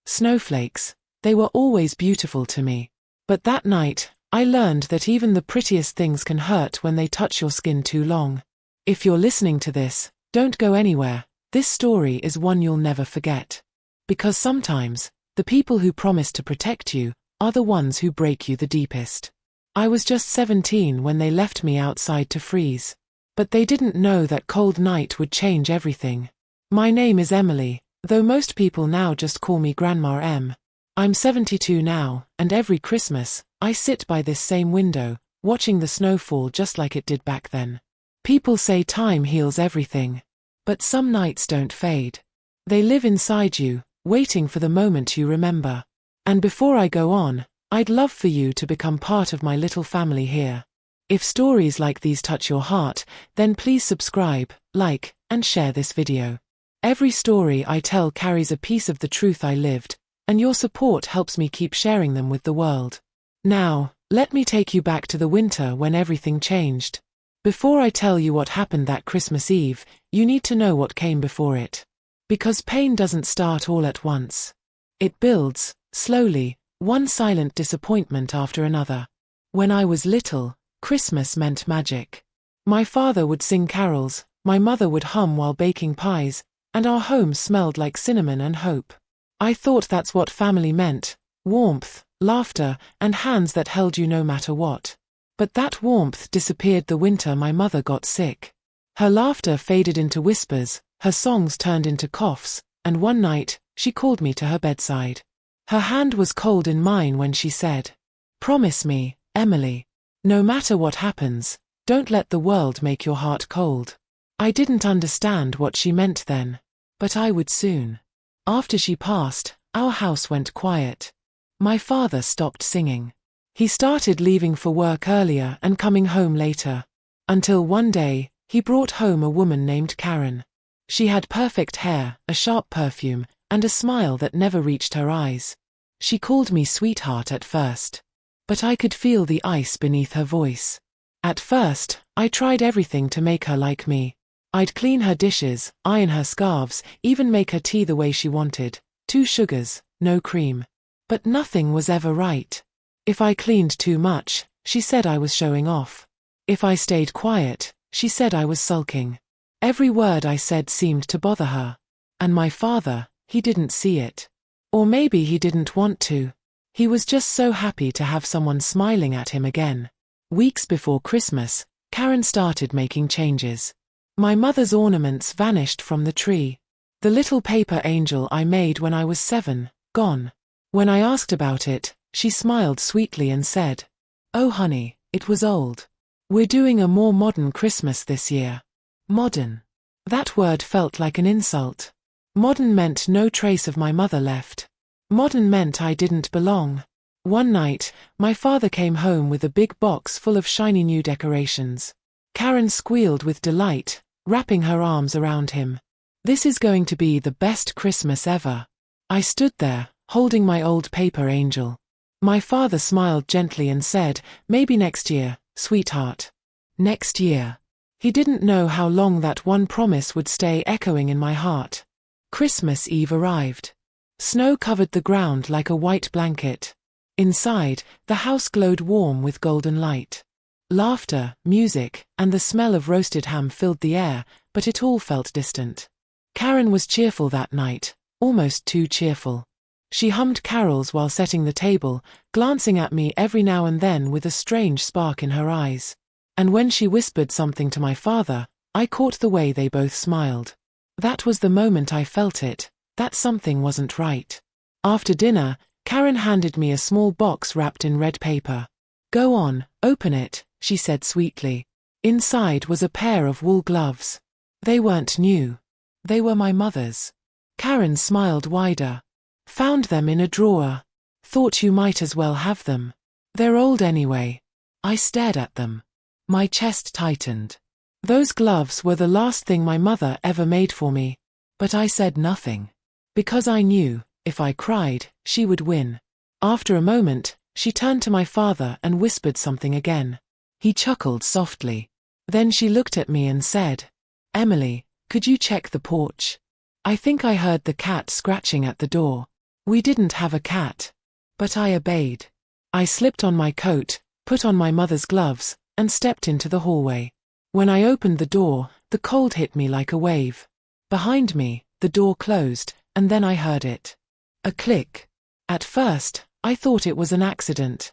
Snowflakes. They were always beautiful to me. But that night, I learned that even the prettiest things can hurt when they touch your skin too long. If you're listening to this, don't go anywhere. This story is one you'll never forget. Because sometimes, the people who promise to protect you are the ones who break you the deepest. I was just 17 when they left me outside to freeze. But they didn't know that cold night would change everything. My name is Emily, though most people now just call me Grandma M. I'm 72 now, and every Christmas, I sit by this same window, watching the snow fall just like it did back then. People say time heals everything. But some nights don't fade. They live inside you, waiting for the moment you remember. And before I go on, I'd love for you to become part of my little family here. If stories like these touch your heart, then please subscribe, like, and share this video. Every story I tell carries a piece of the truth I lived, and your support helps me keep sharing them with the world. Now, let me take you back to the winter when everything changed. Before I tell you what happened that Christmas Eve, you need to know what came before it. Because pain doesn't start all at once. It builds, slowly, one silent disappointment after another. When I was little, Christmas meant magic. My father would sing carols, my mother would hum while baking pies, and our home smelled like cinnamon and hope. I thought that's what family meant: warmth, laughter, and hands that held you no matter what. But that warmth disappeared the winter my mother got sick. Her laughter faded into whispers, her songs turned into coughs, and one night, she called me to her bedside. Her hand was cold in mine when she said, "Promise me, Emily. No matter what happens, don't let the world make your heart cold." I didn't understand what she meant then. But I would soon. After she passed, our house went quiet. My father stopped singing. He started leaving for work earlier and coming home later. Until one day, he brought home a woman named Karen. She had perfect hair, a sharp perfume, and a smile that never reached her eyes. She called me sweetheart at first. But I could feel the ice beneath her voice. At first, I tried everything to make her like me. I'd clean her dishes, iron her scarves, even make her tea the way she wanted. 2 sugars, no cream. But nothing was ever right. If I cleaned too much, she said I was showing off. If I stayed quiet, she said I was sulking. Every word I said seemed to bother her. And my father, he didn't see it. Or maybe he didn't want to. He was just so happy to have someone smiling at him again. Weeks before Christmas, Karen started making changes. My mother's ornaments vanished from the tree. The little paper angel I made when I was 7, gone. When I asked about it, she smiled sweetly and said, "Oh honey, it was old. We're doing a more modern Christmas this year." Modern. That word felt like an insult. Modern meant no trace of my mother left. Modern meant I didn't belong. One night, my father came home with a big box full of shiny new decorations. Karen squealed with delight, wrapping her arms around him. "This is going to be the best Christmas ever." I stood there, holding my old paper angel. My father smiled gently and said, "Maybe next year, sweetheart." Next year. He didn't know how long that one promise would stay echoing in my heart. Christmas Eve arrived. Snow covered the ground like a white blanket. Inside, the house glowed warm with golden light. Laughter, music, and the smell of roasted ham filled the air, but it all felt distant. Karen was cheerful that night, almost too cheerful. She hummed carols while setting the table, glancing at me every now and then with a strange spark in her eyes. And when she whispered something to my father, I caught the way they both smiled. That was the moment I felt it, that something wasn't right. After dinner, Karen handed me a small box wrapped in red paper. "Go on, open it," she said sweetly. Inside was a pair of wool gloves. They weren't new. They were my mother's. Karen smiled wider. "Found them in a drawer. Thought you might as well have them. They're old anyway." I stared at them. My chest tightened. Those gloves were the last thing my mother ever made for me. But I said nothing. Because I knew, if I cried, she would win. After a moment, she turned to my father and whispered something again. He chuckled softly. Then she looked at me and said, "Emily, could you check the porch? I think I heard the cat scratching at the door." We didn't have a cat. But I obeyed. I slipped on my coat, put on my mother's gloves, and stepped into the hallway. When I opened the door, the cold hit me like a wave. Behind me, the door closed, and then I heard it. A click. At first, I thought it was an accident.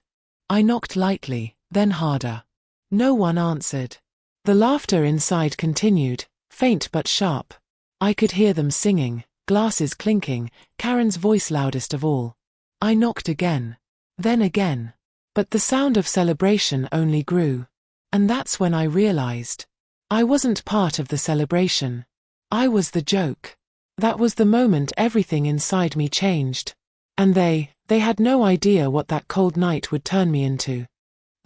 I knocked lightly, then harder. No one answered. The laughter inside continued, faint but sharp. I could hear them singing, glasses clinking, Karen's voice loudest of all. I knocked again. Then again. But the sound of celebration only grew. And that's when I realized. I wasn't part of the celebration. I was the joke. That was the moment everything inside me changed. And they had no idea what that cold night would turn me into.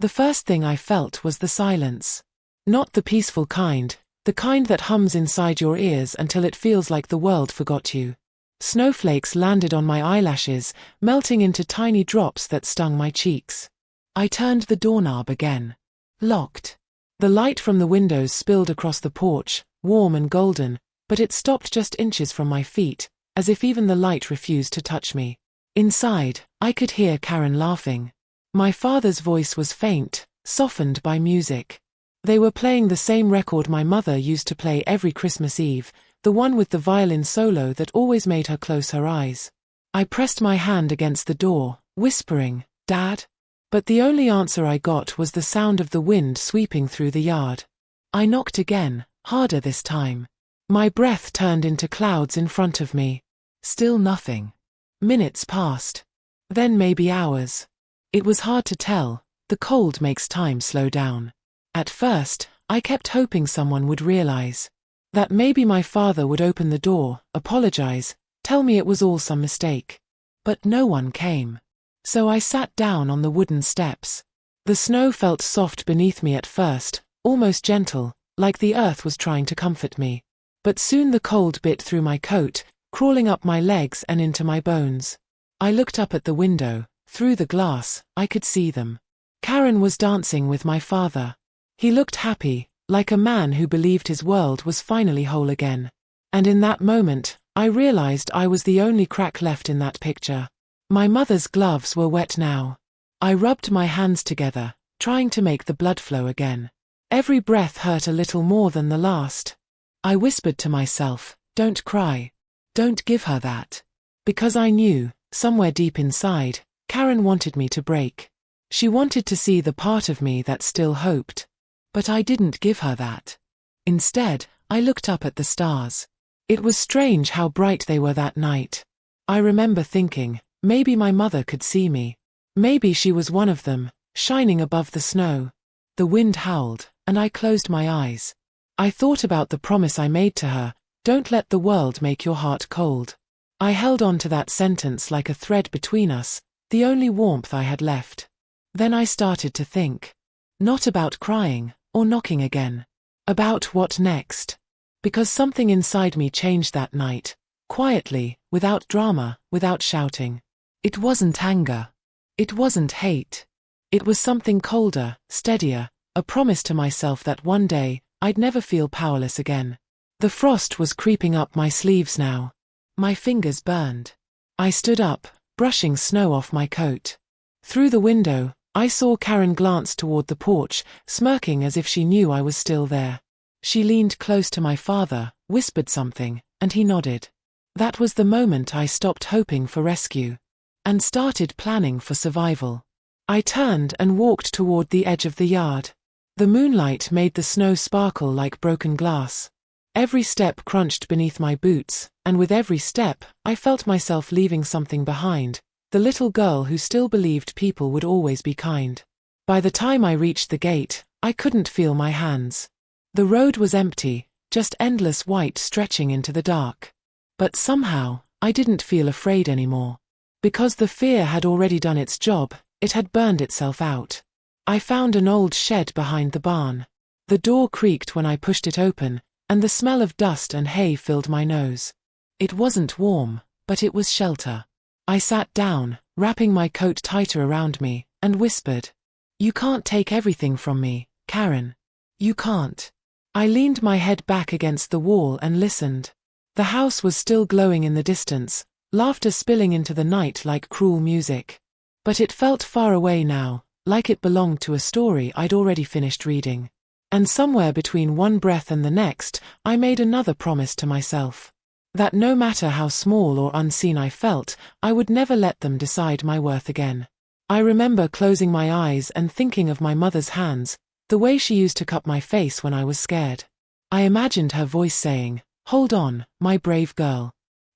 The first thing I felt was the silence. Not the peaceful kind, the kind that hums inside your ears until it feels like the world forgot you. Snowflakes landed on my eyelashes, melting into tiny drops that stung my cheeks. I turned the doorknob again. Locked. The light from the windows spilled across the porch, warm and golden, but it stopped just inches from my feet, as if even the light refused to touch me. Inside, I could hear Karen laughing. My father's voice was faint, softened by music. They were playing the same record my mother used to play every Christmas Eve, the one with the violin solo that always made her close her eyes. I pressed my hand against the door, whispering, "Dad?" But the only answer I got was the sound of the wind sweeping through the yard. I knocked again, harder this time. My breath turned into clouds in front of me. Still nothing. Minutes passed. Then maybe hours. It was hard to tell. The cold makes time slow down. At first, I kept hoping someone would realize. That maybe my father would open the door, apologize, tell me it was all some mistake. But no one came. So I sat down on the wooden steps. The snow felt soft beneath me at first, almost gentle, like the earth was trying to comfort me. But soon the cold bit through my coat, crawling up my legs and into my bones. I looked up at the window. Through the glass, I could see them. Karen was dancing with my father. He looked happy, like a man who believed his world was finally whole again. And in that moment, I realized I was the only crack left in that picture. My mother's gloves were wet now. I rubbed my hands together, trying to make the blood flow again. Every breath hurt a little more than the last. I whispered to myself, "Don't cry. Don't give her that." Because I knew, somewhere deep inside, Karen wanted me to break. She wanted to see the part of me that still hoped. But I didn't give her that. Instead, I looked up at the stars. It was strange how bright they were that night. I remember thinking, maybe my mother could see me. Maybe she was one of them, shining above the snow. The wind howled, and I closed my eyes. I thought about the promise I made to her, "Don't let the world make your heart cold." I held on to that sentence like a thread between us, the only warmth I had left. Then I started to think. Not about crying, or knocking again. About what next. Because something inside me changed that night. Quietly, without drama, without shouting. It wasn't anger. It wasn't hate. It was something colder, steadier, a promise to myself that one day, I'd never feel powerless again. The frost was creeping up my sleeves now. My fingers burned. I stood up, brushing snow off my coat. Through the window, I saw Karen glance toward the porch, smirking as if she knew I was still there. She leaned close to my father, whispered something, and he nodded. That was the moment I stopped hoping for rescue. And started planning for survival. I turned and walked toward the edge of the yard. The moonlight made the snow sparkle like broken glass. Every step crunched beneath my boots, and with every step, I felt myself leaving something behind, the little girl who still believed people would always be kind. By the time I reached the gate, I couldn't feel my hands. The road was empty, just endless white stretching into the dark. But somehow, I didn't feel afraid anymore. Because the fear had already done its job, it had burned itself out. I found an old shed behind the barn. The door creaked when I pushed it open, and the smell of dust and hay filled my nose. It wasn't warm, but it was shelter. I sat down, wrapping my coat tighter around me, and whispered, "You can't take everything from me, Karen. You can't." I leaned my head back against the wall and listened. The house was still glowing in the distance, laughter spilling into the night like cruel music. But it felt far away now, like it belonged to a story I'd already finished reading. And somewhere between one breath and the next, I made another promise to myself. That no matter how small or unseen I felt, I would never let them decide my worth again. I remember closing my eyes and thinking of my mother's hands, the way she used to cup my face when I was scared. I imagined her voice saying, "Hold on, my brave girl.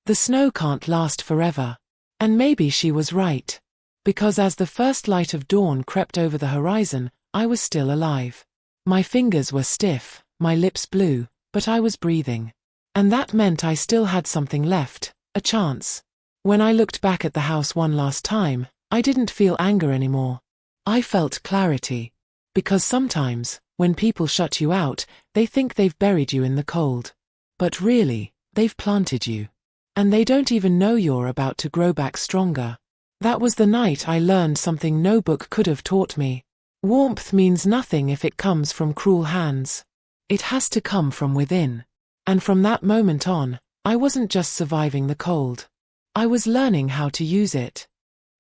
The snow can't last forever." And maybe she was right. Because as the first light of dawn crept over the horizon, I was still alive. My fingers were stiff, my lips blue, but I was breathing. And that meant I still had something left, a chance. When I looked back at the house one last time, I didn't feel anger anymore. I felt clarity. Because sometimes, when people shut you out, they think they've buried you in the cold. But really, they've planted you. And they don't even know you're about to grow back stronger. That was the night I learned something no book could have taught me. Warmth means nothing if it comes from cruel hands. It has to come from within. And from that moment on, I wasn't just surviving the cold. I was learning how to use it.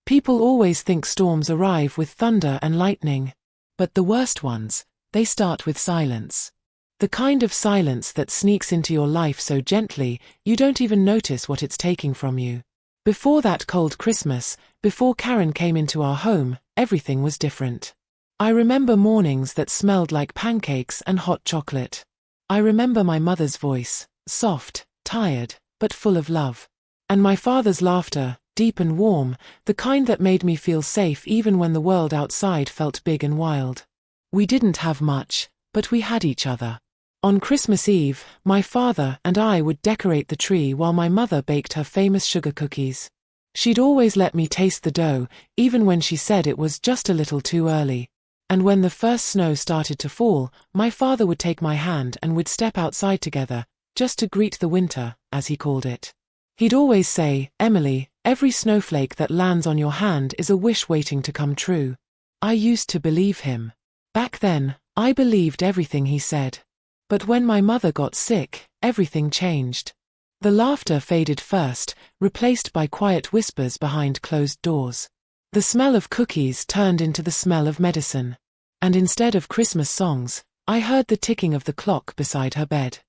People always think storms arrive with thunder and lightning. But the worst ones, they start with silence. The kind of silence that sneaks into your life so gently, you don't even notice what it's taking from you. Before that cold Christmas, before Karen came into our home, everything was different. I remember mornings that smelled like pancakes and hot chocolate. I remember my mother's voice, soft, tired, but full of love. And my father's laughter, deep and warm, the kind that made me feel safe even when the world outside felt big and wild. We didn't have much, but we had each other. On Christmas Eve, my father and I would decorate the tree while my mother baked her famous sugar cookies. She'd always let me taste the dough, even when she said it was just a little too early. And when the first snow started to fall, my father would take my hand and we'd step outside together, just to greet the winter, as he called it. He'd always say, "Emily, every snowflake that lands on your hand is a wish waiting to come true." I used to believe him. Back then, I believed everything he said. But when my mother got sick, everything changed. The laughter faded first, replaced by quiet whispers behind closed doors. The smell of cookies turned into the smell of medicine. And instead of Christmas songs, I heard the ticking of the clock beside her bed.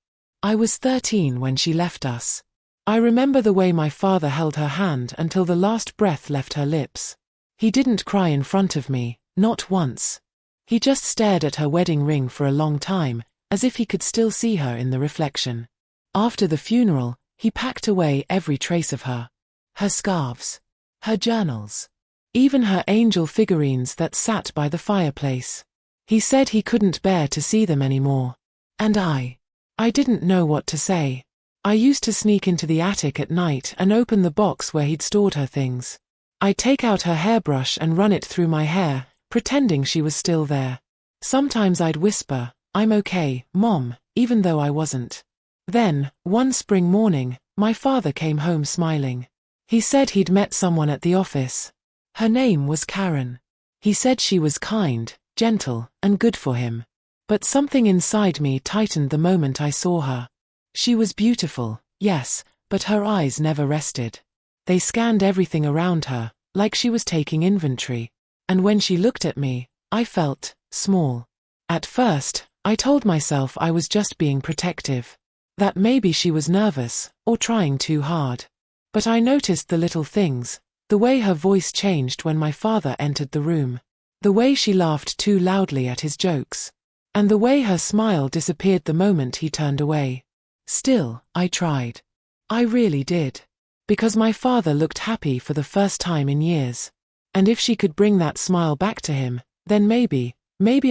I was 13 when she left us. I remember the way my father held her hand until the last breath left her lips. He didn't cry in front of me, not once. He just stared at her wedding ring for a long time, as if he could still see her in the reflection. After the funeral, he packed away every trace of her. Her scarves. Her journals. Even her angel figurines that sat by the fireplace. He said he couldn't bear to see them anymore. And I didn't know what to say. I used to sneak into the attic at night and open the box where he'd stored her things. I'd take out her hairbrush and run it through my hair, pretending she was still there. Sometimes I'd whisper, "I'm okay, Mom," even though I wasn't. Then, one spring morning, my father came home smiling. He said he'd met someone at the office. Her name was Karen. He said she was kind, gentle, and good for him. But something inside me tightened the moment I saw her. She was beautiful, yes, but her eyes never rested. They scanned everything around her, like she was taking inventory. And when she looked at me, I felt small. At first, I told myself I was just being protective. That maybe she was nervous, or trying too hard. But I noticed the little things, the way her voice changed when my father entered the room. The way she laughed too loudly at his jokes. And the way her smile disappeared the moment he turned away. Still, I tried. I really did. Because my father looked happy for the first time in years. And if she could bring that smile back to him, then maybe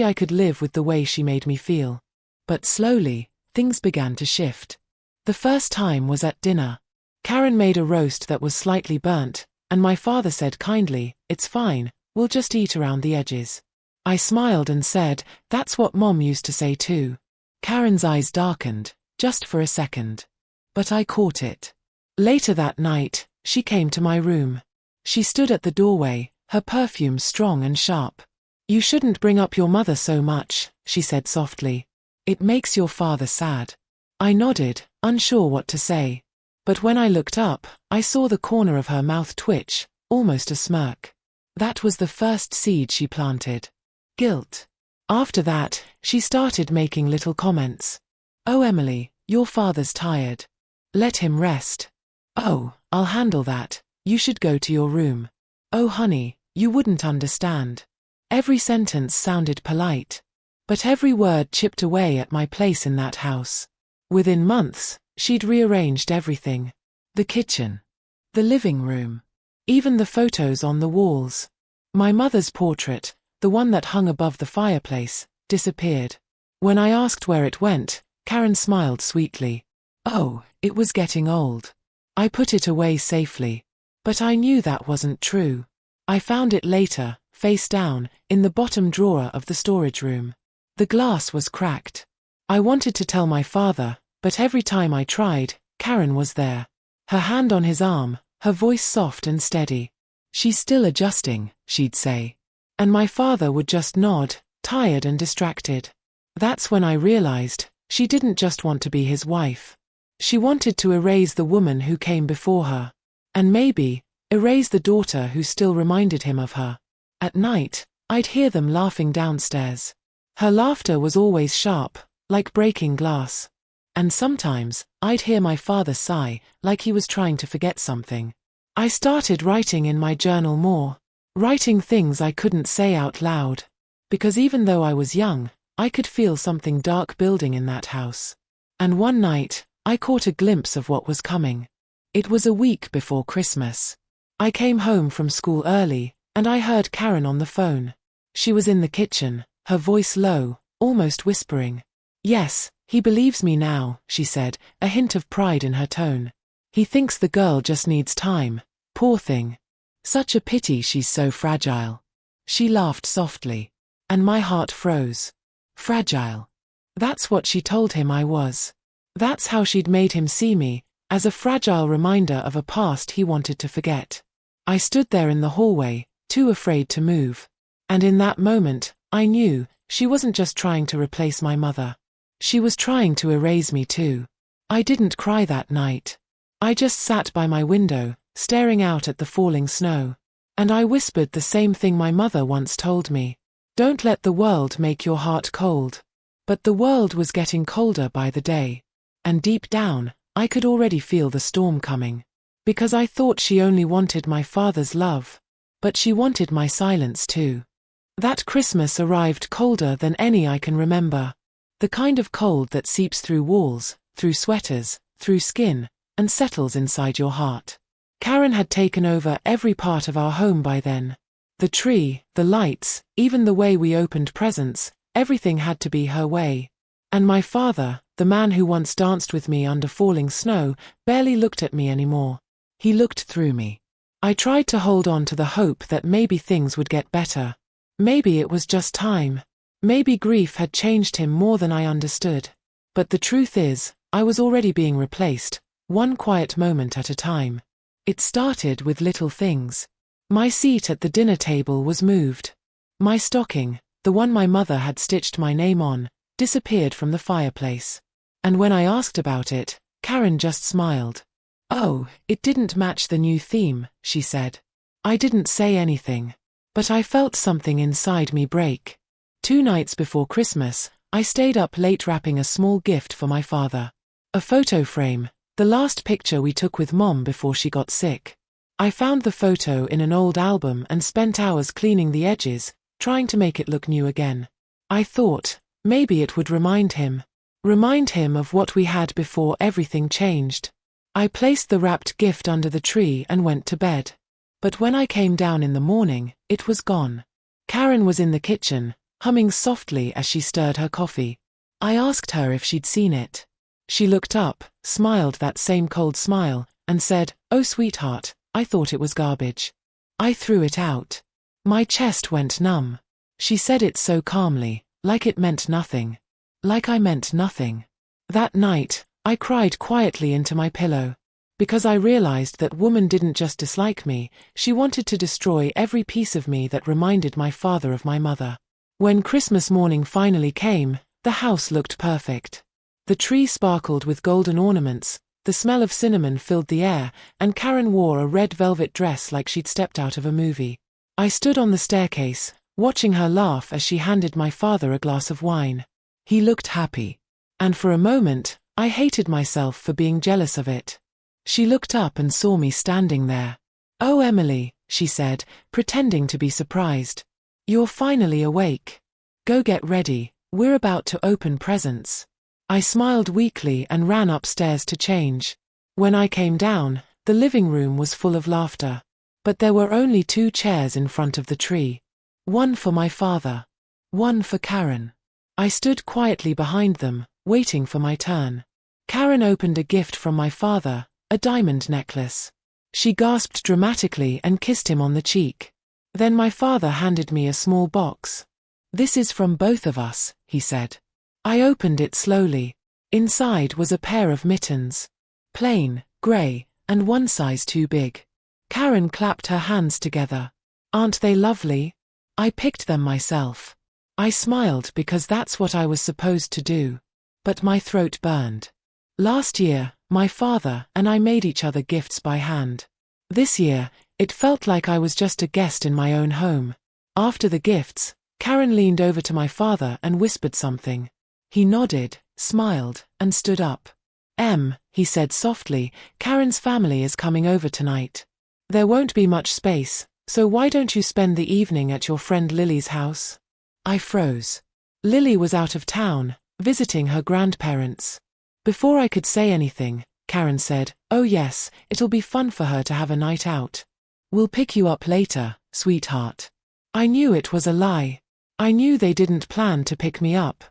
I could live with the way she made me feel. But slowly, things began to shift. The first time was at dinner. Karen made a roast that was slightly burnt, and my father said kindly, "It's fine, we'll just eat around the edges." I smiled and said, "That's what Mom used to say too." Karen's eyes darkened, just for a second. But I caught it. Later that night, she came to my room. She stood at the doorway, her perfume strong and sharp. "You shouldn't bring up your mother so much," she said softly. "It makes your father sad." I nodded, unsure what to say. But when I looked up, I saw the corner of her mouth twitch, almost a smirk. That was the first seed she planted. Guilt. After that, she started making little comments. "Oh, Emily, your father's tired. Let him rest. Oh, I'll handle that. You should go to your room. Oh, honey, you wouldn't understand." Every sentence sounded polite, but every word chipped away at my place in that house. Within months, she'd rearranged everything. The kitchen. The living room. Even the photos on the walls. My mother's portrait, the one that hung above the fireplace, disappeared. When I asked where it went, Karen smiled sweetly. Oh, it was getting old. I put it away safely. But I knew that wasn't true. I found it later, face down, in the bottom drawer of the storage room. The glass was cracked. I wanted to tell my father, but every time I tried, Karen was there. Her hand on his arm, her voice soft and steady. "She's still adjusting," she'd say. And my father would just nod, tired and distracted. That's when I realized, she didn't just want to be his wife. She wanted to erase the woman who came before her. And maybe, erase the daughter who still reminded him of her. At night, I'd hear them laughing downstairs. Her laughter was always sharp, like breaking glass. And sometimes, I'd hear my father sigh, like he was trying to forget something. I started writing in my journal more. Writing things I couldn't say out loud. Because even though I was young, I could feel something dark building in that house. And one night, I caught a glimpse of what was coming. It was a week before Christmas. I came home from school early, and I heard Karen on the phone. She was in the kitchen, her voice low, almost whispering. "Yes, he believes me now," she said, a hint of pride in her tone. "He thinks the girl just needs time. Poor thing. Such a pity she's so fragile." She laughed softly. And my heart froze. Fragile. That's what she told him I was. That's how she'd made him see me, as a fragile reminder of a past he wanted to forget. I stood there in the hallway, too afraid to move. And in that moment, I knew, she wasn't just trying to replace my mother. She was trying to erase me too. I didn't cry that night. I just sat by my window, staring out at the falling snow. And I whispered the same thing my mother once told me. Don't let the world make your heart cold. But the world was getting colder by the day. And deep down, I could already feel the storm coming. Because I thought she only wanted my father's love. But she wanted my silence too. That Christmas arrived colder than any I can remember. The kind of cold that seeps through walls, through sweaters, through skin, and settles inside your heart. Karen had taken over every part of our home by then. The tree, the lights, even the way we opened presents, everything had to be her way. And my father, the man who once danced with me under falling snow, barely looked at me anymore. He looked through me. I tried to hold on to the hope that maybe things would get better. Maybe it was just time. Maybe grief had changed him more than I understood. But the truth is, I was already being replaced, one quiet moment at a time. It started with little things. My seat at the dinner table was moved. My stocking, the one my mother had stitched my name on, disappeared from the fireplace. And when I asked about it, Karen just smiled. "Oh, it didn't match the new theme," she said. I didn't say anything. But I felt something inside me break. 2 nights before Christmas, I stayed up late wrapping a small gift for my father. A photo frame, the last picture we took with Mom before she got sick. I found the photo in an old album and spent hours cleaning the edges, trying to make it look new again. I thought, maybe it would remind him. Remind him of what we had before everything changed. I placed the wrapped gift under the tree and went to bed. But when I came down in the morning, it was gone. Karen was in the kitchen, humming softly as she stirred her coffee. I asked her if she'd seen it. She looked up, smiled that same cold smile, and said, "Oh sweetheart, I thought it was garbage. I threw it out." My chest went numb. She said it so calmly, like it meant nothing. Like I meant nothing. That night, I cried quietly into my pillow. Because I realized that woman didn't just dislike me, she wanted to destroy every piece of me that reminded my father of my mother. When Christmas morning finally came, the house looked perfect. The tree sparkled with golden ornaments, The smell of cinnamon filled the air, and Karen wore a red velvet dress like she'd stepped out of a movie. I stood on the staircase, watching her laugh as she handed my father a glass of wine. He looked happy. And for a moment, I hated myself for being jealous of it. She looked up and saw me standing there. "Oh, Emily," she said, pretending to be surprised. "You're finally awake. Go get ready, we're about to open presents." I smiled weakly and ran upstairs to change. When I came down, the living room was full of laughter. But there were only 2 chairs in front of the tree. One for my father. One for Karen. I stood quietly behind them, waiting for my turn. Karen opened a gift from my father, a diamond necklace. She gasped dramatically and kissed him on the cheek. Then my father handed me a small box. "This is from both of us," he said. I opened it slowly. Inside was a pair of mittens. Plain, grey, and one size too big. Karen clapped her hands together. "Aren't they lovely?" I picked them myself. I smiled because that's what I was supposed to do. But my throat burned. Last year, my father and I made each other gifts by hand. This year, it felt like I was just a guest in my own home. After the gifts, Karen leaned over to my father and whispered something. He nodded, smiled, and stood up. He said softly, "Karen's family is coming over tonight. There won't be much space, so why don't you spend the evening at your friend Lily's house?" I froze. Lily was out of town, visiting her grandparents. Before I could say anything, Karen said, "Oh yes, it'll be fun for her to have a night out. We'll pick you up later, sweetheart." I knew it was a lie. I knew they didn't plan to pick me up.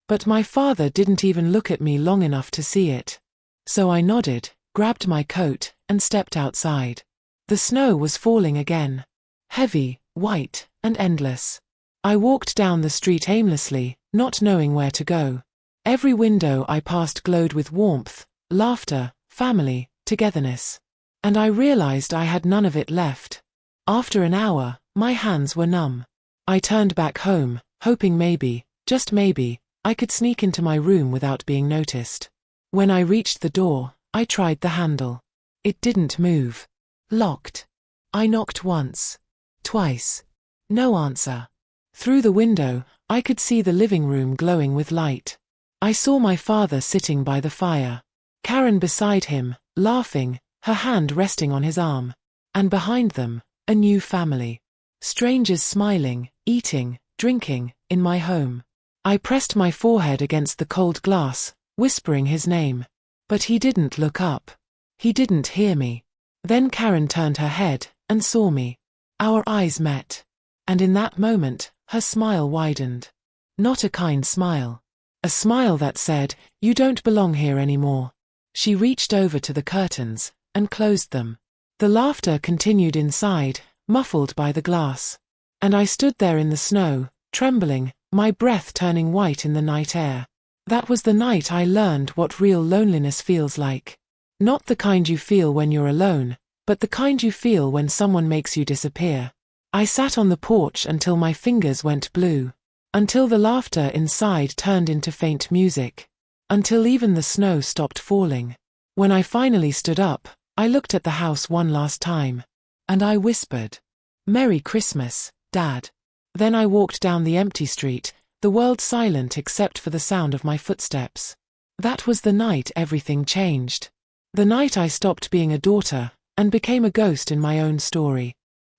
But my father didn't even look at me long enough to see it. So I nodded, grabbed my coat, and stepped outside. The snow was falling again. Heavy, white, and endless. I walked down the street aimlessly, not knowing where to go. Every window I passed glowed with warmth, laughter, family, togetherness. And I realized I had none of it left. After an hour, my hands were numb. I turned back home, hoping maybe, just maybe, I could sneak into my room without being noticed. When I reached the door, I tried the handle. It didn't move. Locked. I knocked once. Twice. No answer. Through the window, I could see the living room glowing with light. I saw my father sitting by the fire. Karen beside him, laughing, her hand resting on his arm. And behind them, a new family. Strangers smiling, eating, drinking, in my home. I pressed my forehead against the cold glass, whispering his name. But he didn't look up. He didn't hear me. Then Karen turned her head, and saw me. Our eyes met. And in that moment, her smile widened. Not a kind smile. A smile that said, "You don't belong here anymore." She reached over to the curtains, and closed them. The laughter continued inside, muffled by the glass. And I stood there in the snow, trembling, my breath turning white in the night air. That was the night I learned what real loneliness feels like. Not the kind you feel when you're alone, but the kind you feel when someone makes you disappear. I sat on the porch until my fingers went blue. Until the laughter inside turned into faint music. Until even the snow stopped falling. When I finally stood up, I looked at the house one last time. And I whispered, "Merry Christmas, Dad." Then I walked down the empty street, the world silent except for the sound of my footsteps. That was the night everything changed. The night I stopped being a daughter, and became a ghost in my own story.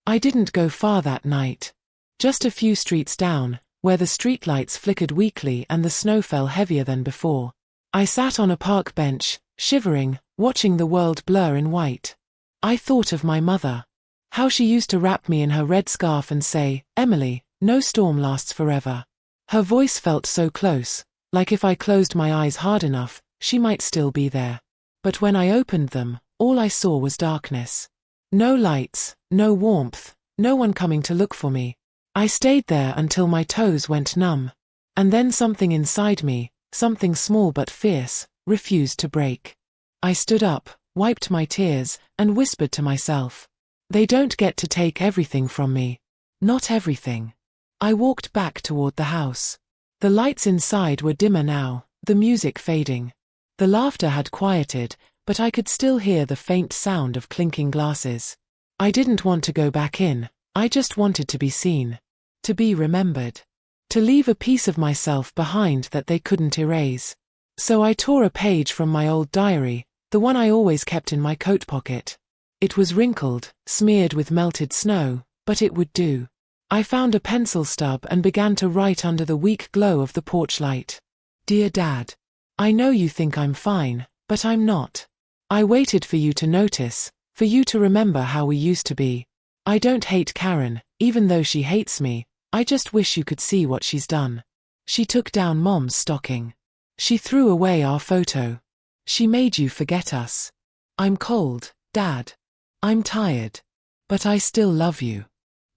I didn't go far that night. Just a few streets down, where the streetlights flickered weakly and the snow fell heavier than before. I sat on a park bench, shivering, watching the world blur in white. I thought of my mother. How she used to wrap me in her red scarf and say, "Emily, no storm lasts forever." Her voice felt so close, like if I closed my eyes hard enough, she might still be there. But when I opened them, all I saw was darkness. No lights, no warmth, no one coming to look for me. I stayed there until my toes went numb. And then something inside me, something small but fierce, refused to break. I stood up, wiped my tears, and whispered to myself, "They don't get to take everything from me. Not everything." I walked back toward the house. The lights inside were dimmer now, the music fading. The laughter had quieted, but I could still hear the faint sound of clinking glasses. I didn't want to go back in, I just wanted to be seen. To be remembered. To leave a piece of myself behind that they couldn't erase. So I tore a page from my old diary, the one I always kept in my coat pocket. It was wrinkled, smeared with melted snow, but it would do. I found a pencil stub and began to write under the weak glow of the porch light. Dear Dad. I know you think I'm fine, but I'm not. I waited for you to notice, for you to remember how we used to be. I don't hate Karen, even though she hates me, I just wish you could see what she's done. She took down Mom's stocking. She threw away our photo. She made you forget us. I'm cold, Dad. I'm tired. But I still love you.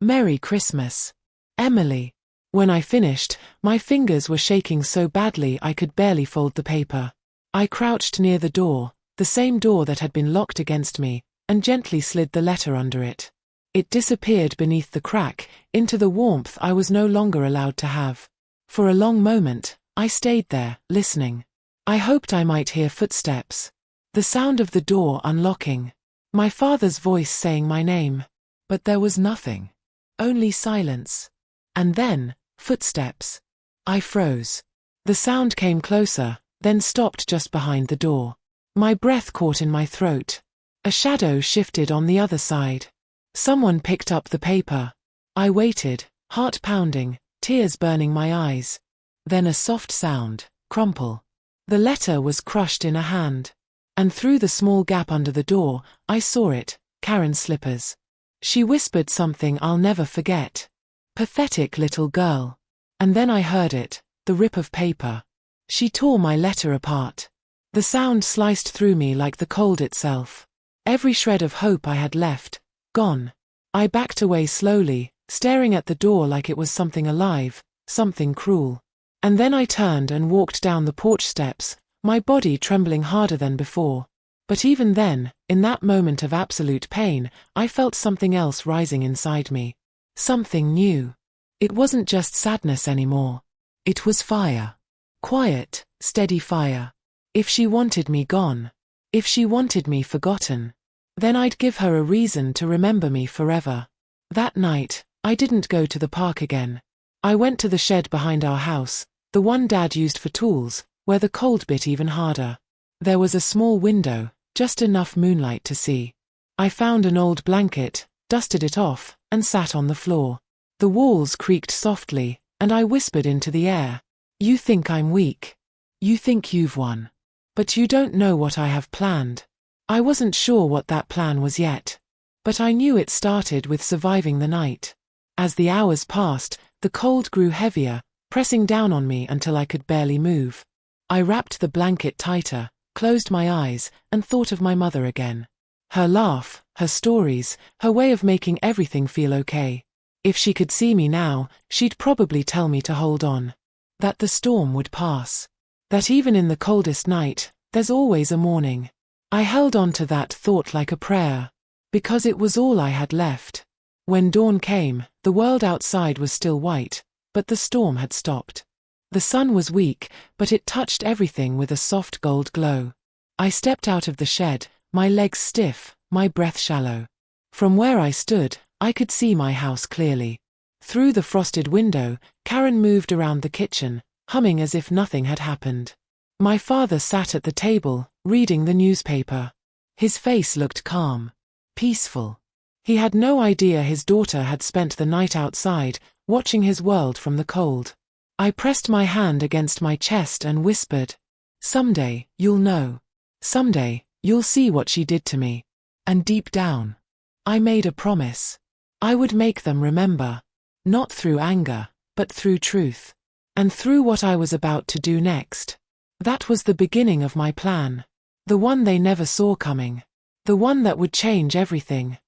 Merry Christmas. Emily. When I finished, my fingers were shaking so badly I could barely fold the paper. I crouched near the door, the same door that had been locked against me, and gently slid the letter under it. It disappeared beneath the crack, into the warmth I was no longer allowed to have. For a long moment, I stayed there, listening. I hoped I might hear footsteps. The sound of the door unlocking. My father's voice saying my name. But there was nothing. Only silence. And then, footsteps. I froze. The sound came closer, then stopped just behind the door. My breath caught in my throat. A shadow shifted on the other side. Someone picked up the paper. I waited, heart pounding, tears burning my eyes. Then a soft sound, crumple. The letter was crushed in a hand. And through the small gap under the door, I saw it, Karen's slippers. She whispered something I'll never forget. Pathetic little girl. And then I heard it, the rip of paper. She tore my letter apart. The sound sliced through me like the cold itself. Every shred of hope I had left, gone. I backed away slowly, staring at the door like it was something alive, something cruel. And then I turned and walked down the porch steps, my body trembling harder than before. But even then, in that moment of absolute pain, I felt something else rising inside me. Something new. It wasn't just sadness anymore. It was fire. Quiet, steady fire. If she wanted me gone, if she wanted me forgotten, then I'd give her a reason to remember me forever. That night, I didn't go to the park again. I went to the shed behind our house, the one Dad used for tools, where the cold bit even harder. There was a small window, just enough moonlight to see. I found an old blanket, dusted it off, and sat on the floor. The walls creaked softly, and I whispered into the air. You think I'm weak. You think you've won. But you don't know what I have planned. I wasn't sure what that plan was yet. But I knew it started with surviving the night. As the hours passed, the cold grew heavier, pressing down on me until I could barely move. I wrapped the blanket tighter, closed my eyes, and thought of my mother again. Her laugh, her stories, her way of making everything feel okay. If she could see me now, she'd probably tell me to hold on. That the storm would pass. That even in the coldest night, there's always a morning. I held on to that thought like a prayer. Because it was all I had left. When dawn came, the world outside was still white, but the storm had stopped. The sun was weak, but it touched everything with a soft gold glow. I stepped out of the shed, my legs stiff, my breath shallow. From where I stood, I could see my house clearly. Through the frosted window, Karen moved around the kitchen, humming as if nothing had happened. My father sat at the table, reading the newspaper. His face looked calm, peaceful. He had no idea his daughter had spent the night outside, watching his world from the cold. I pressed my hand against my chest and whispered, "Someday, you'll know. Someday, you'll see what she did to me." And deep down, I made a promise. I would make them remember. Not through anger, but through truth. And through what I was about to do next. That was the beginning of my plan. The one they never saw coming. The one that would change everything.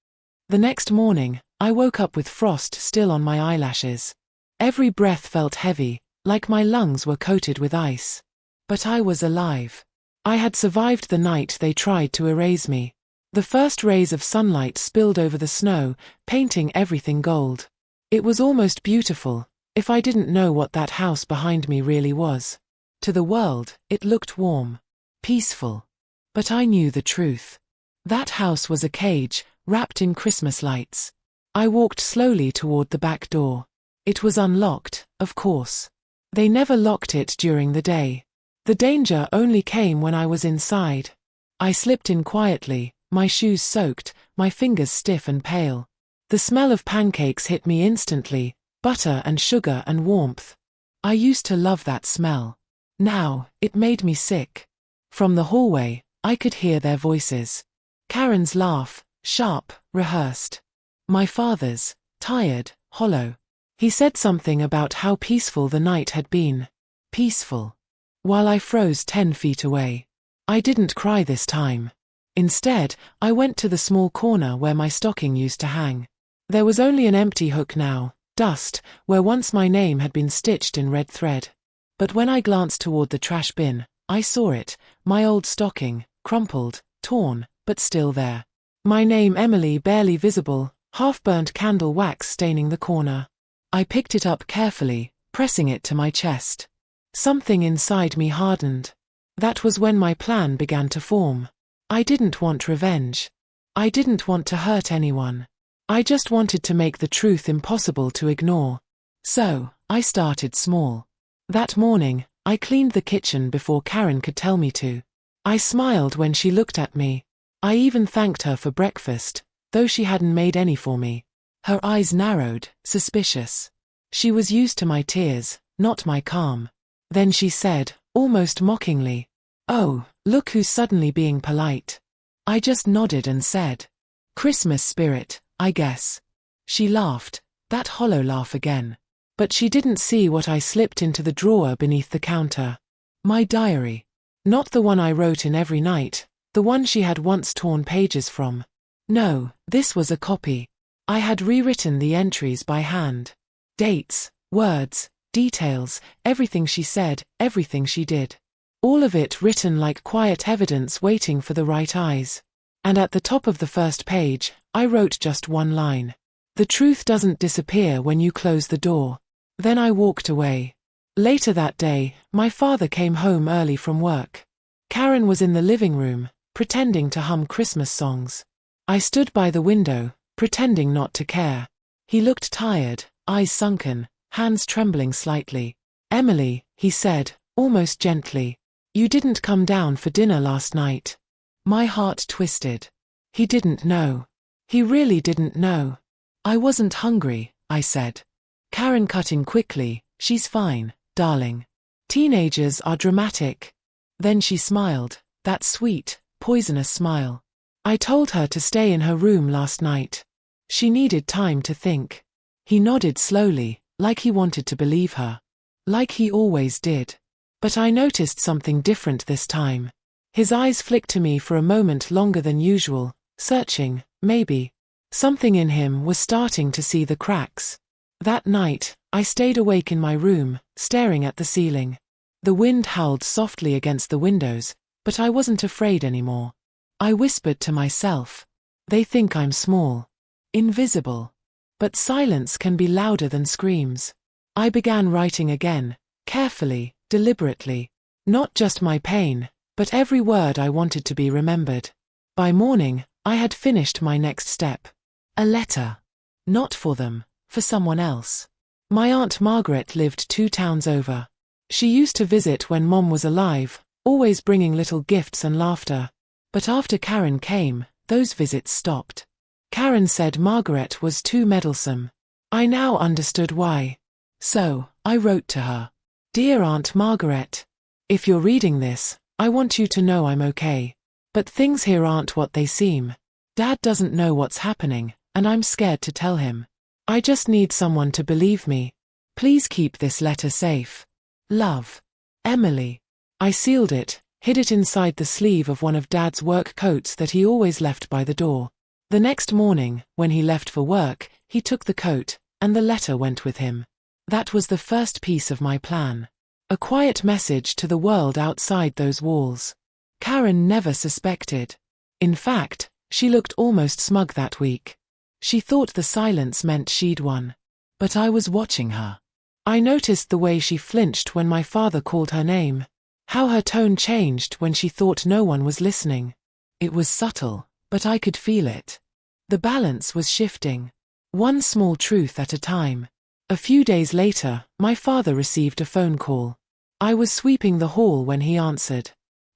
The next morning, I woke up with frost still on my eyelashes. Every breath felt heavy, like my lungs were coated with ice. But I was alive. I had survived the night they tried to erase me. The first rays of sunlight spilled over the snow, painting everything gold. It was almost beautiful, if I didn't know what that house behind me really was. To the world, it looked warm, peaceful. But I knew the truth. That house was a cage, wrapped in Christmas lights. I walked slowly toward the back door. It was unlocked, of course. They never locked it during the day. The danger only came when I was inside. I slipped in quietly, my shoes soaked, my fingers stiff and pale. The smell of pancakes hit me instantly, butter and sugar and warmth. I used to love that smell. Now, it made me sick. From the hallway, I could hear their voices. Karen's laugh, sharp, rehearsed. My father's, tired, hollow. He said something about how peaceful the night had been. Peaceful. While I froze 10 feet away. I didn't cry this time. Instead, I went to the small corner where my stocking used to hang. There was only an empty hook now, dust, where once my name had been stitched in red thread. But when I glanced toward the trash bin, I saw it, my old stocking, crumpled, torn, but still there. My name Emily barely visible, half-burnt candle wax staining the corner. I picked it up carefully, pressing it to my chest. Something inside me hardened. That was when my plan began to form. I didn't want revenge. I didn't want to hurt anyone. I just wanted to make the truth impossible to ignore. So, I started small. That morning, I cleaned the kitchen before Karen could tell me to. I smiled when she looked at me. I even thanked her for breakfast, though she hadn't made any for me. Her eyes narrowed, suspicious. She was used to my tears, not my calm. Then she said, almost mockingly, "Oh, look who's suddenly being polite." I just nodded and said, "Christmas spirit, I guess." She laughed, that hollow laugh again. But she didn't see what I slipped into the drawer beneath the counter. My diary. Not the one I wrote in every night, the one she had once torn pages from. No, this was a copy. I had rewritten the entries by hand. Dates, words, details, everything she said, everything she did. All of it written like quiet evidence waiting for the right eyes. And at the top of the first page, I wrote just one line. The truth doesn't disappear when you close the door. Then I walked away. Later that day, my father came home early from work. Karen was in the living room, pretending to hum Christmas songs. I stood by the window, pretending not to care. He looked tired, eyes sunken, hands trembling slightly. "Emily," he said, almost gently, "you didn't come down for dinner last night." My heart twisted. He didn't know. He really didn't know. "I wasn't hungry," I said. Karen cut in quickly, "She's fine, darling. Teenagers are dramatic." Then she smiled, that sweet, poisonous smile. "I told her to stay in her room last night. She needed time to think." He nodded slowly, like he wanted to believe her. Like he always did. But I noticed something different this time. His eyes flicked to me for a moment longer than usual, searching, maybe. Something in him was starting to see the cracks. That night, I stayed awake in my room, staring at the ceiling. The wind howled softly against the windows, but I wasn't afraid anymore. I whispered to myself, "They think I'm small. Invisible. But silence can be louder than screams." I began writing again, carefully, deliberately. Not just my pain, but every word I wanted to be remembered. By morning, I had finished my next step. A letter. Not for them, for someone else. My Aunt Margaret lived 2 towns over. She used to visit when Mom was alive, always bringing little gifts and laughter. But after Karen came, those visits stopped. Karen said Margaret was too meddlesome. I now understood why. So, I wrote to her. "Dear Aunt Margaret, if you're reading this, I want you to know I'm okay. But things here aren't what they seem. Dad doesn't know what's happening, and I'm scared to tell him. I just need someone to believe me. Please keep this letter safe. Love. Emily." I sealed it, hid it inside the sleeve of one of Dad's work coats that he always left by the door. The next morning, when he left for work, he took the coat, and the letter went with him. That was the first piece of my plan. A quiet message to the world outside those walls. Karen never suspected. In fact, she looked almost smug that week. She thought the silence meant she'd won. But I was watching her. I noticed the way she flinched when my father called her name. How her tone changed when she thought no one was listening. It was subtle, but I could feel it. The balance was shifting. One small truth at a time. A few days later, my father received a phone call. I was sweeping the hall when he answered.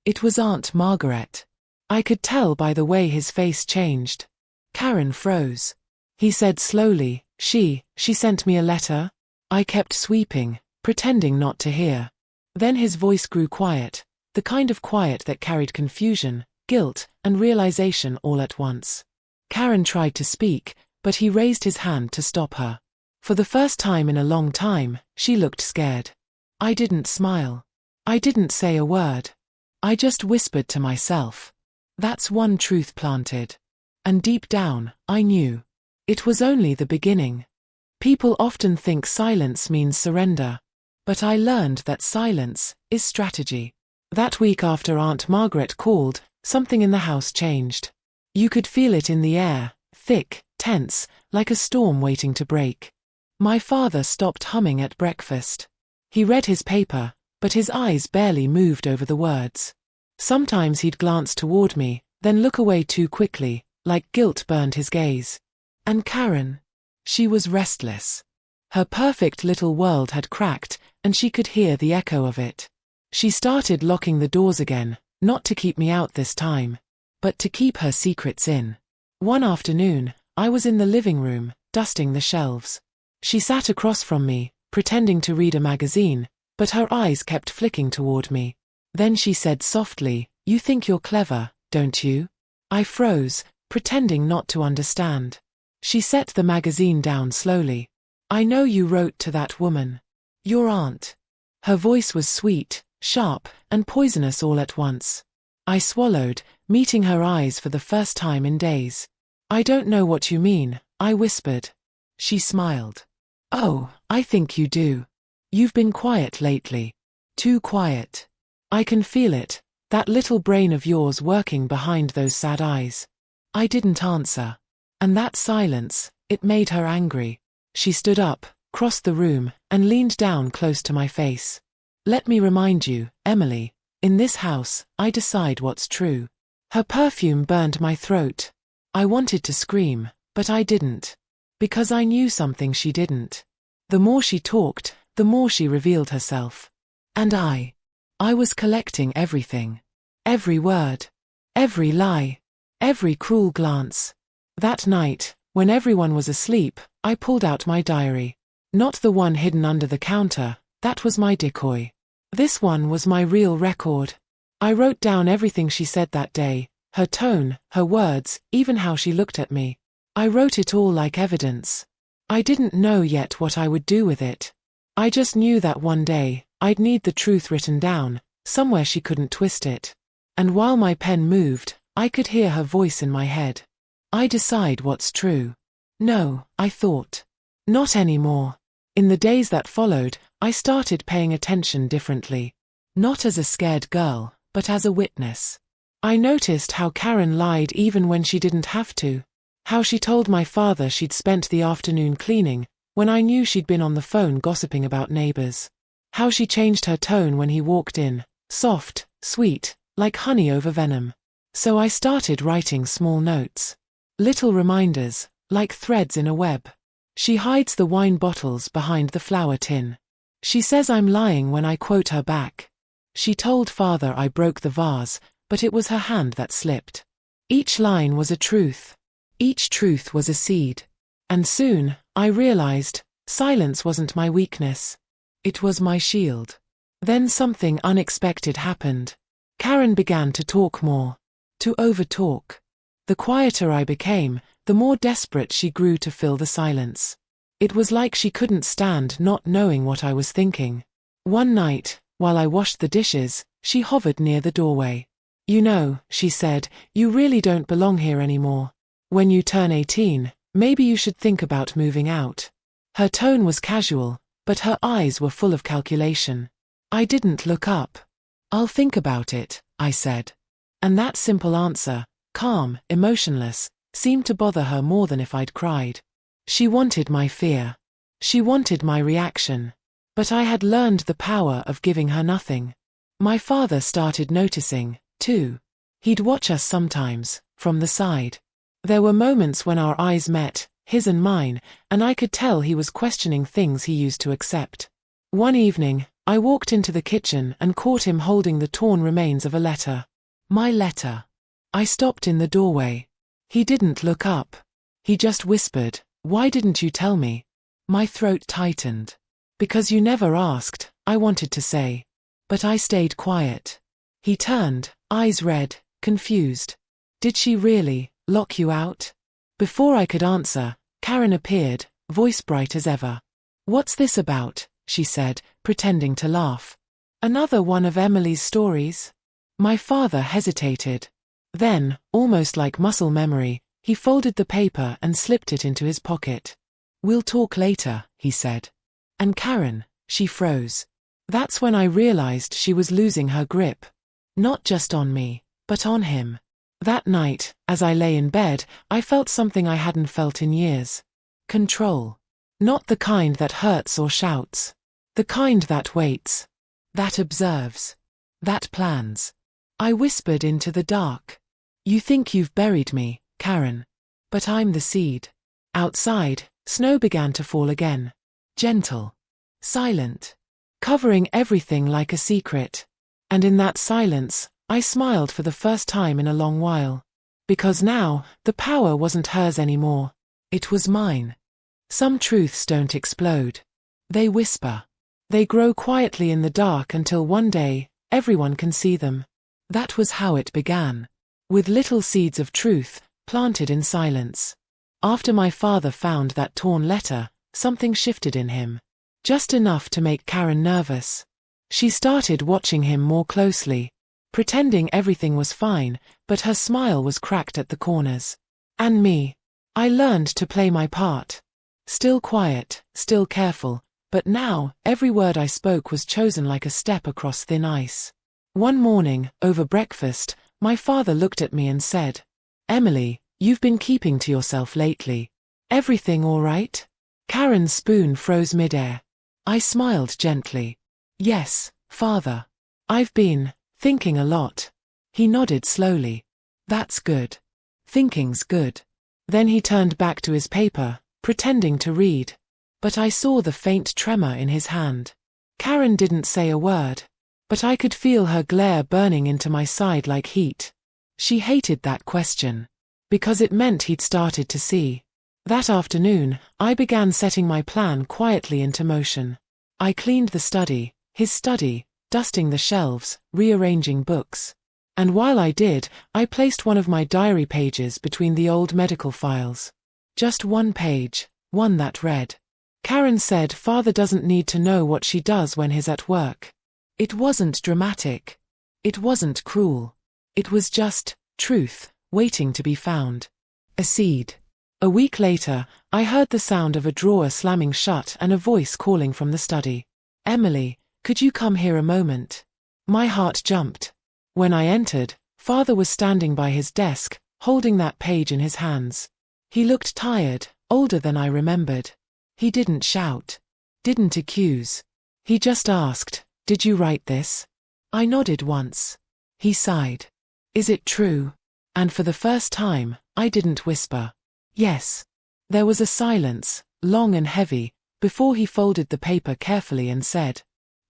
It was Aunt Margaret. I could tell by the way his face changed. Karen froze. He said slowly, She sent me a letter? I kept sweeping, pretending not to hear. Then his voice grew quiet, the kind of quiet that carried confusion, guilt, and realization all at once. Karen tried to speak, but he raised his hand to stop her. For the first time in a long time, she looked scared. I didn't smile. I didn't say a word. I just whispered to myself. That's one truth planted. And deep down, I knew. It was only the beginning. People often think silence means surrender. But I learned that silence is strategy. That week after Aunt Margaret called, something in the house changed. You could feel it in the air, thick, tense, like a storm waiting to break. My father stopped humming at breakfast. He read his paper, but his eyes barely moved over the words. Sometimes he'd glance toward me, then look away too quickly, like guilt burned his gaze. And Karen? She was restless. Her perfect little world had cracked, and she could hear the echo of it. She started locking the doors again, not to keep me out this time, but to keep her secrets in. One afternoon, I was in the living room, dusting the shelves. She sat across from me, pretending to read a magazine, but her eyes kept flicking toward me. Then she said softly, You think you're clever, don't you? I froze, pretending not to understand. She set the magazine down slowly. I know you wrote to that woman. Your aunt. Her voice was sweet, sharp, and poisonous all at once. I swallowed, meeting her eyes for the first time in days. I don't know what you mean, I whispered. She smiled. Oh, I think you do. You've been quiet lately. Too quiet. I can feel it, that little brain of yours working behind those sad eyes. I didn't answer. And that silence, it made her angry. She stood up, crossed the room, and leaned down close to my face. Let me remind you, Emily, in this house, I decide what's true. Her perfume burned my throat. I wanted to scream, but I didn't. Because I knew something she didn't. The more she talked, the more she revealed herself. And I was collecting everything. Every word. Every lie. Every cruel glance. That night, when everyone was asleep, I pulled out my diary. Not the one hidden under the counter, that was my decoy. This one was my real record. I wrote down everything she said that day, her tone, her words, even how she looked at me. I wrote it all like evidence. I didn't know yet what I would do with it. I just knew that one day, I'd need the truth written down, somewhere she couldn't twist it. And while my pen moved, I could hear her voice in my head. I decide what's true. No, I thought. Not anymore. In the days that followed, I started paying attention differently. Not as a scared girl, but as a witness. I noticed how Karen lied even when she didn't have to. How she told my father she'd spent the afternoon cleaning, when I knew she'd been on the phone gossiping about neighbors. How she changed her tone when he walked in, soft, sweet, like honey over venom. So I started writing small notes. Little reminders, like threads in a web. She hides the wine bottles behind the flour tin. She says I'm lying when I quote her back. She told father I broke the vase, but it was her hand that slipped. Each line was a truth. Each truth was a seed. And soon, I realized, silence wasn't my weakness. It was my shield. Then something unexpected happened. Karen began to talk more. To overtalk. The quieter I became, the more desperate she grew to fill the silence. It was like she couldn't stand not knowing what I was thinking. One night, while I washed the dishes, she hovered near the doorway. You know, she said, you really don't belong here anymore. When you turn 18, maybe you should think about moving out. Her tone was casual, but her eyes were full of calculation. I didn't look up. I'll think about it, I said. And that simple answer, calm, emotionless, seemed to bother her more than if I'd cried. She wanted my fear. She wanted my reaction. But I had learned the power of giving her nothing. My father started noticing, too. He'd watch us sometimes, from the side. There were moments when our eyes met, his and mine, and I could tell he was questioning things he used to accept. One evening, I walked into the kitchen and caught him holding the torn remains of a letter. My letter. I stopped in the doorway. He didn't look up. He just whispered, "Why didn't you tell me?" My throat tightened. "Because you never asked," I wanted to say. But I stayed quiet. He turned, eyes red, confused. "Did she really lock you out?" Before I could answer, Karen appeared, voice bright as ever. "What's this about?" she said, pretending to laugh. "Another one of Emily's stories?" My father hesitated. Then, almost like muscle memory, he folded the paper and slipped it into his pocket. "We'll talk later," he said. "And Karen," she froze. That's when I realized she was losing her grip. Not just on me, but on him. That night, as I lay in bed, I felt something I hadn't felt in years. Control. Not the kind that hurts or shouts. The kind that waits. That observes. That plans. I whispered into the dark. "You think you've buried me, Karen. But I'm the seed." Outside, snow began to fall again. Gentle. Silent. Covering everything like a secret. And in that silence, I smiled for the first time in a long while. Because now, the power wasn't hers anymore. It was mine. Some truths don't explode. They whisper. They grow quietly in the dark until one day, everyone can see them. That was how it began. With little seeds of truth, planted in silence. After my father found that torn letter, something shifted in him. Just enough to make Karen nervous. She started watching him more closely. Pretending everything was fine, but her smile was cracked at the corners. And me. I learned to play my part. Still quiet, still careful, but now, every word I spoke was chosen like a step across thin ice. One morning, over breakfast, my father looked at me and said, "Emily, you've been keeping to yourself lately. Everything all right?" Karen's spoon froze midair. I smiled gently. "Yes, Father. I've been thinking a lot." He nodded slowly. "That's good. Thinking's good." Then he turned back to his paper, pretending to read. But I saw the faint tremor in his hand. Karen didn't say a word. But I could feel her glare burning into my side like heat. She hated that question. Because it meant he'd started to see. That afternoon, I began setting my plan quietly into motion. I cleaned the study, his study, dusting the shelves, rearranging books. And while I did, I placed one of my diary pages between the old medical files. Just one page, one that read. Karen said Father doesn't need to know what she does when he's at work. It wasn't dramatic. It wasn't cruel. It was just truth, waiting to be found. A seed. A week later, I heard the sound of a drawer slamming shut and a voice calling from the study. "Emily, could you come here a moment?" My heart jumped. When I entered, Father was standing by his desk, holding that page in his hands. He looked tired, older than I remembered. He didn't shout. Didn't accuse. He just asked, "Did you write this?" I nodded once. He sighed. "Is it true?" And for the first time, I didn't whisper. "Yes." There was a silence, long and heavy, before he folded the paper carefully and said,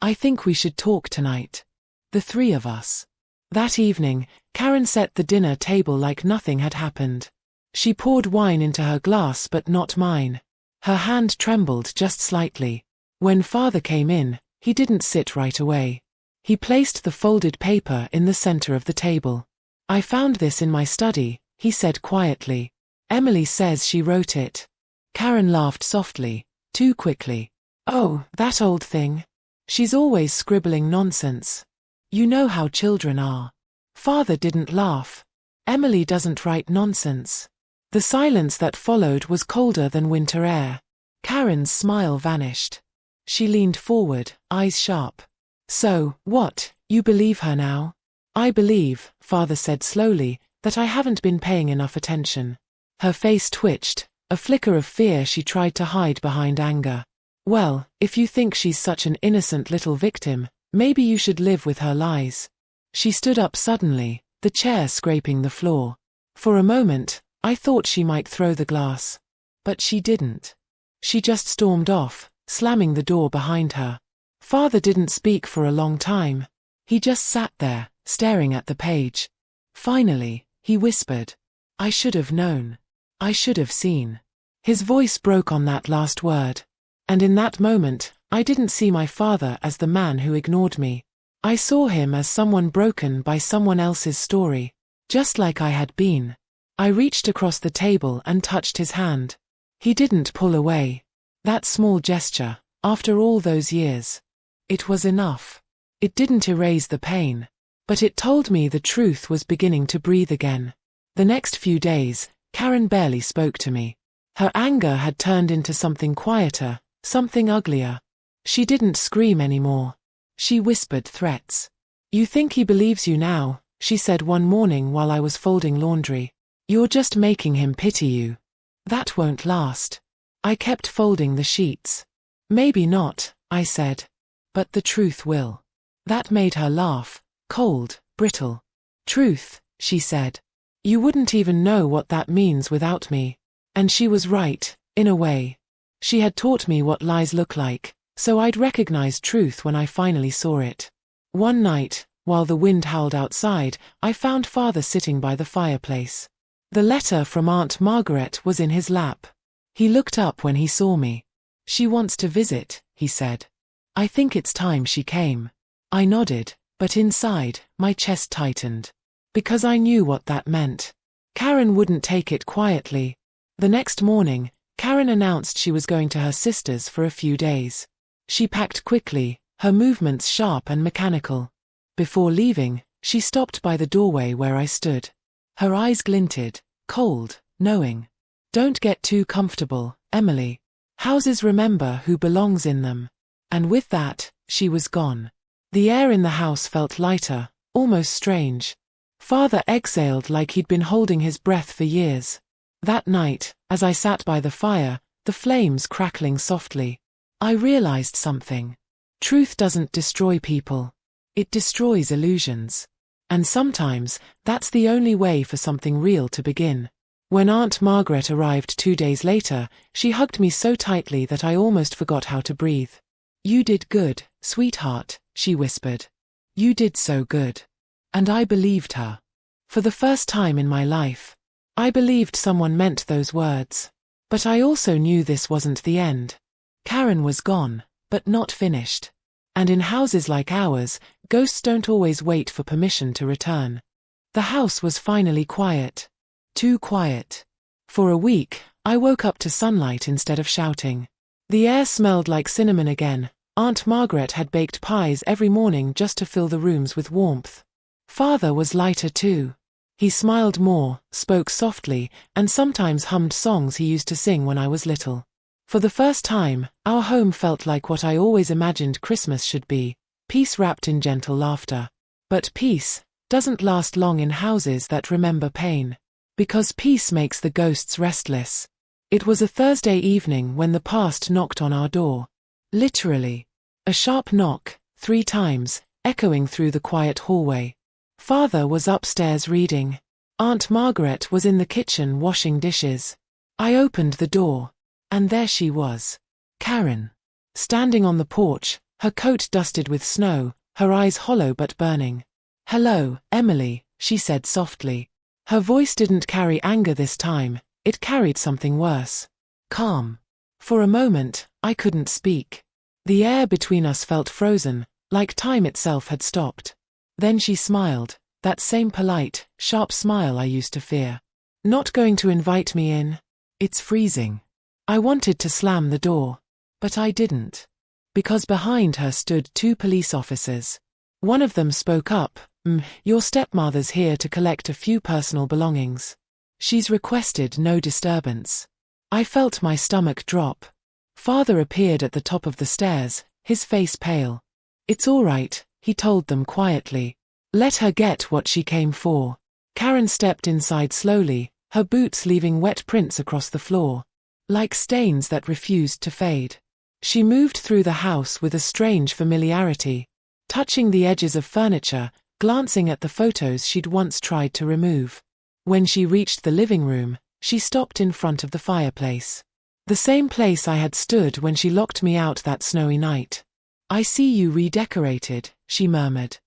"I think we should talk tonight. The three of us." That evening, Karen set the dinner table like nothing had happened. She poured wine into her glass but not mine. Her hand trembled just slightly. When Father came in, he didn't sit right away. He placed the folded paper in the center of the table. "I found this in my study," he said quietly. "Emily says she wrote it." Karen laughed softly, too quickly. "Oh, that old thing. She's always scribbling nonsense. You know how children are." Father didn't laugh. "Emily doesn't write nonsense." The silence that followed was colder than winter air. Karen's smile vanished. She leaned forward, eyes sharp. "So, what, you believe her now?" "I believe," Father said slowly, "that I haven't been paying enough attention." Her face twitched, a flicker of fear she tried to hide behind anger. "Well, if you think she's such an innocent little victim, Maybe you should live with her lies. She stood up suddenly, the chair scraping the floor. For a moment, I thought she might throw the glass. But she didn't. She just stormed off, slamming the door behind her. Father didn't speak for a long time. He just sat there, staring at the page. Finally, he whispered, "I should have known. I should have seen." His voice broke on that last word. And in that moment, I didn't see my father as the man who ignored me. I saw him as someone broken by someone else's story. Just like I had been. I reached across the table and touched his hand. He didn't pull away. That small gesture, after all those years. It was enough. It didn't erase the pain. But it told me the truth was beginning to breathe again. The next few days, Karen barely spoke to me. Her anger had turned into something quieter, something uglier. She didn't scream anymore. She whispered threats. "You think he believes you now," she said one morning while I was folding laundry. "You're just making him pity you. That won't last." I kept folding the sheets. "Maybe not," I said. "But the truth will." That made her laugh, cold, brittle. "Truth," she said. "You wouldn't even know what that means without me." And she was right, in a way. She had taught me what lies look like, so I'd recognize truth when I finally saw it. One night, while the wind howled outside, I found Father sitting by the fireplace. The letter from Aunt Margaret was in his lap. He looked up when he saw me. "She wants to visit," he said. "I think it's time she came." I nodded, but inside, my chest tightened. Because I knew what that meant. Karen wouldn't take it quietly. The next morning, Karen announced she was going to her sister's for a few days. She packed quickly, her movements sharp and mechanical. Before leaving, she stopped by the doorway where I stood. Her eyes glinted, cold, knowing. "Don't get too comfortable, Emily. Houses remember who belongs in them." And with that, she was gone. The air in the house felt lighter, almost strange. Father exhaled like he'd been holding his breath for years. That night, as I sat by the fire, the flames crackling softly, I realized something. Truth doesn't destroy people. It destroys illusions. And sometimes, that's the only way for something real to begin. When Aunt Margaret arrived 2 days later, she hugged me so tightly that I almost forgot how to breathe. "You did good, sweetheart," she whispered. "You did so good." And I believed her. For the first time in my life. I believed someone meant those words. But I also knew this wasn't the end. Karen was gone, but not finished. And in houses like ours, ghosts don't always wait for permission to return. The house was finally quiet. Too quiet. For a week, I woke up to sunlight instead of shouting. The air smelled like cinnamon again. Aunt Margaret had baked pies every morning just to fill the rooms with warmth. Father was lighter too. He smiled more, spoke softly, and sometimes hummed songs he used to sing when I was little. For the first time, our home felt like what I always imagined Christmas should be, peace wrapped in gentle laughter. But peace doesn't last long in houses that remember pain. Because peace makes the ghosts restless. It was a Thursday evening when the past knocked on our door. Literally. A sharp knock, 3 times, echoing through the quiet hallway. Father was upstairs reading. Aunt Margaret was in the kitchen washing dishes. I opened the door. And there she was. Karen. Standing on the porch, her coat dusted with snow, her eyes hollow but burning. "Hello, Emily," she said softly. Her voice didn't carry anger this time, it carried something worse. Calm. For a moment, I couldn't speak. The air between us felt frozen, like time itself had stopped. Then she smiled, that same polite, sharp smile I used to fear. "Not going to invite me in? It's freezing." I wanted to slam the door. But I didn't. Because behind her stood 2 police officers. One of them spoke up, "Your stepmother's here to collect a few personal belongings. She's requested no disturbance." I felt my stomach drop. Father appeared at the top of the stairs, his face pale. "It's all right," he told them quietly. "Let her get what she came for." Karen stepped inside slowly, her boots leaving wet prints across the floor. Like stains that refused to fade. She moved through the house with a strange familiarity. touching the edges of furniture, glancing at the photos she'd once tried to remove. When she reached the living room, she stopped in front of the fireplace. The same place I had stood when she locked me out that snowy night. "I see you redecorated," she murmured.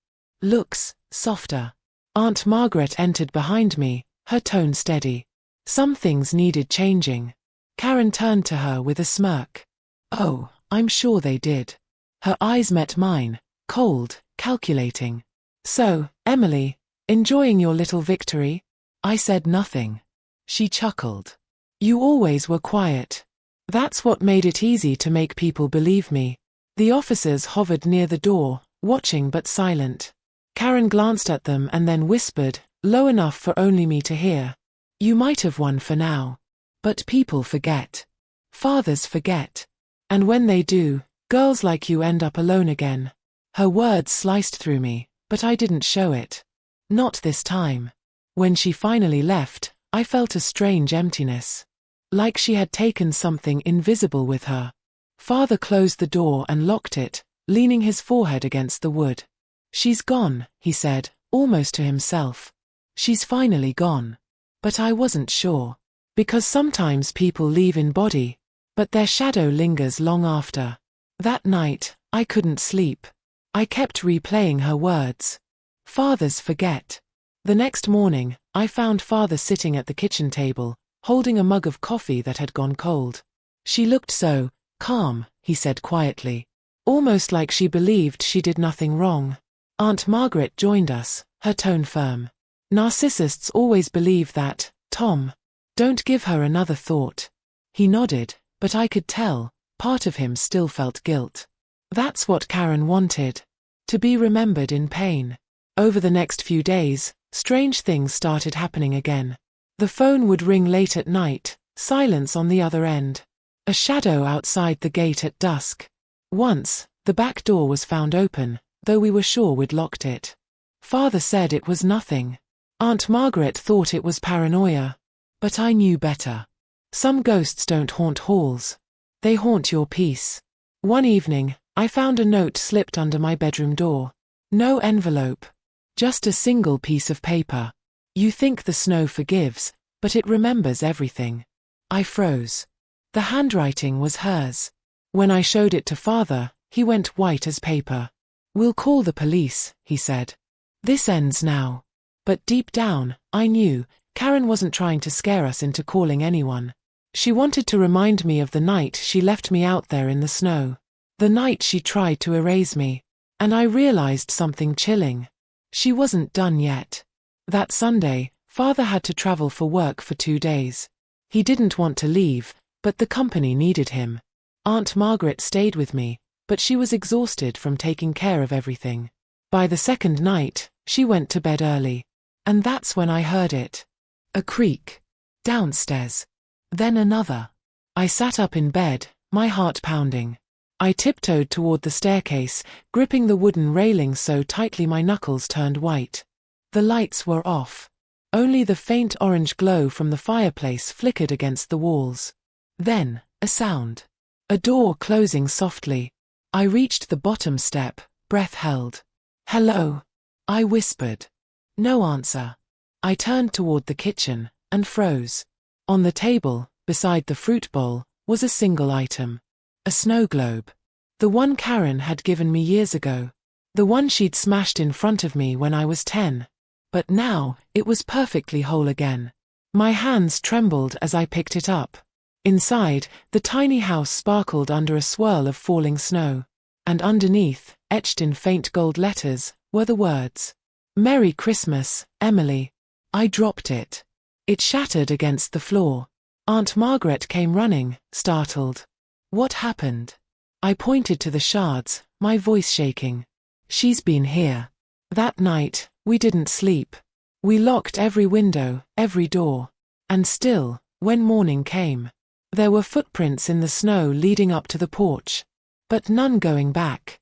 "Looks softer." Aunt Margaret entered behind me, her tone steady. Some things needed changing. Karen turned to her with a smirk. "Oh, I'm sure they did." Her eyes met mine, cold, calculating. "So, Emily, enjoying your little victory?" I said nothing. She chuckled. "You always were quiet. That's what made it easy to make people believe me." The officers hovered near the door, watching but silent. Karen glanced at them and then whispered, low enough for only me to hear. "You might have won for now. But people forget. Fathers forget. And when they do, girls like you end up alone again." Her words sliced through me, but I didn't show it. Not this time. When she finally left, I felt a strange emptiness. Like she had taken something invisible with her. Father closed the door and locked it, leaning his forehead against the wood. "She's gone," he said, almost to himself. "She's finally gone." But I wasn't sure. Because sometimes people leave in body, but their shadow lingers long after. That night, I couldn't sleep. I kept replaying her words. Fathers forget. The next morning, I found Father sitting at the kitchen table, holding a mug of coffee that had gone cold. "She looked so calm," he said quietly. Almost like she believed she did nothing wrong. Aunt Margaret joined us, her tone firm. "Narcissists always believe that, Tom. Don't give her another thought." He nodded, but I could tell, part of him still felt guilt. That's what Karen wanted. To be remembered in pain. Over the next few days, strange things started happening again. The phone would ring late at night, silence on the other end. A shadow outside the gate at dusk. Once, the back door was found open, though we were sure we'd locked it. Father said it was nothing. Aunt Margaret thought it was paranoia. But I knew better. Some ghosts don't haunt halls. They haunt your peace. One evening, I found a note slipped under my bedroom door. No envelope. Just a single piece of paper. "You think the snow forgives, but it remembers everything." I froze. The handwriting was hers. When I showed it to Father, he went white as paper. "We'll call the police," he said. "This ends now." But deep down, I knew, Karen wasn't trying to scare us into calling anyone. She wanted to remind me of the night she left me out there in the snow. The night she tried to erase me. And I realized something chilling. She wasn't done yet. That Sunday, Father had to travel for work for 2 days. He didn't want to leave, but the company needed him. Aunt Margaret stayed with me, but she was exhausted from taking care of everything. By the second night, she went to bed early. And that's when I heard it. A creak. Downstairs. Then another. I sat up in bed, my heart pounding. I tiptoed toward the staircase, gripping the wooden railing so tightly my knuckles turned white. The lights were off. Only the faint orange glow from the fireplace flickered against the walls. Then, a sound. A door closing softly. I reached the bottom step, breath held. "Hello?" I whispered. No answer. I turned toward the kitchen, and froze. On the table, beside the fruit bowl, was a single item. A snow globe. The one Karen had given me years ago. The one she'd smashed in front of me when I was 10. But now, it was perfectly whole again. My hands trembled as I picked it up. Inside, the tiny house sparkled under a swirl of falling snow. And underneath, etched in faint gold letters, were the words, "Merry Christmas, Emily." I dropped it. It shattered against the floor. Aunt Margaret came running, startled. "What happened?" I pointed to the shards, my voice shaking. "She's been here." That night, we didn't sleep. We locked every window, every door. And still, when morning came, there were footprints in the snow leading up to the porch. But none going back.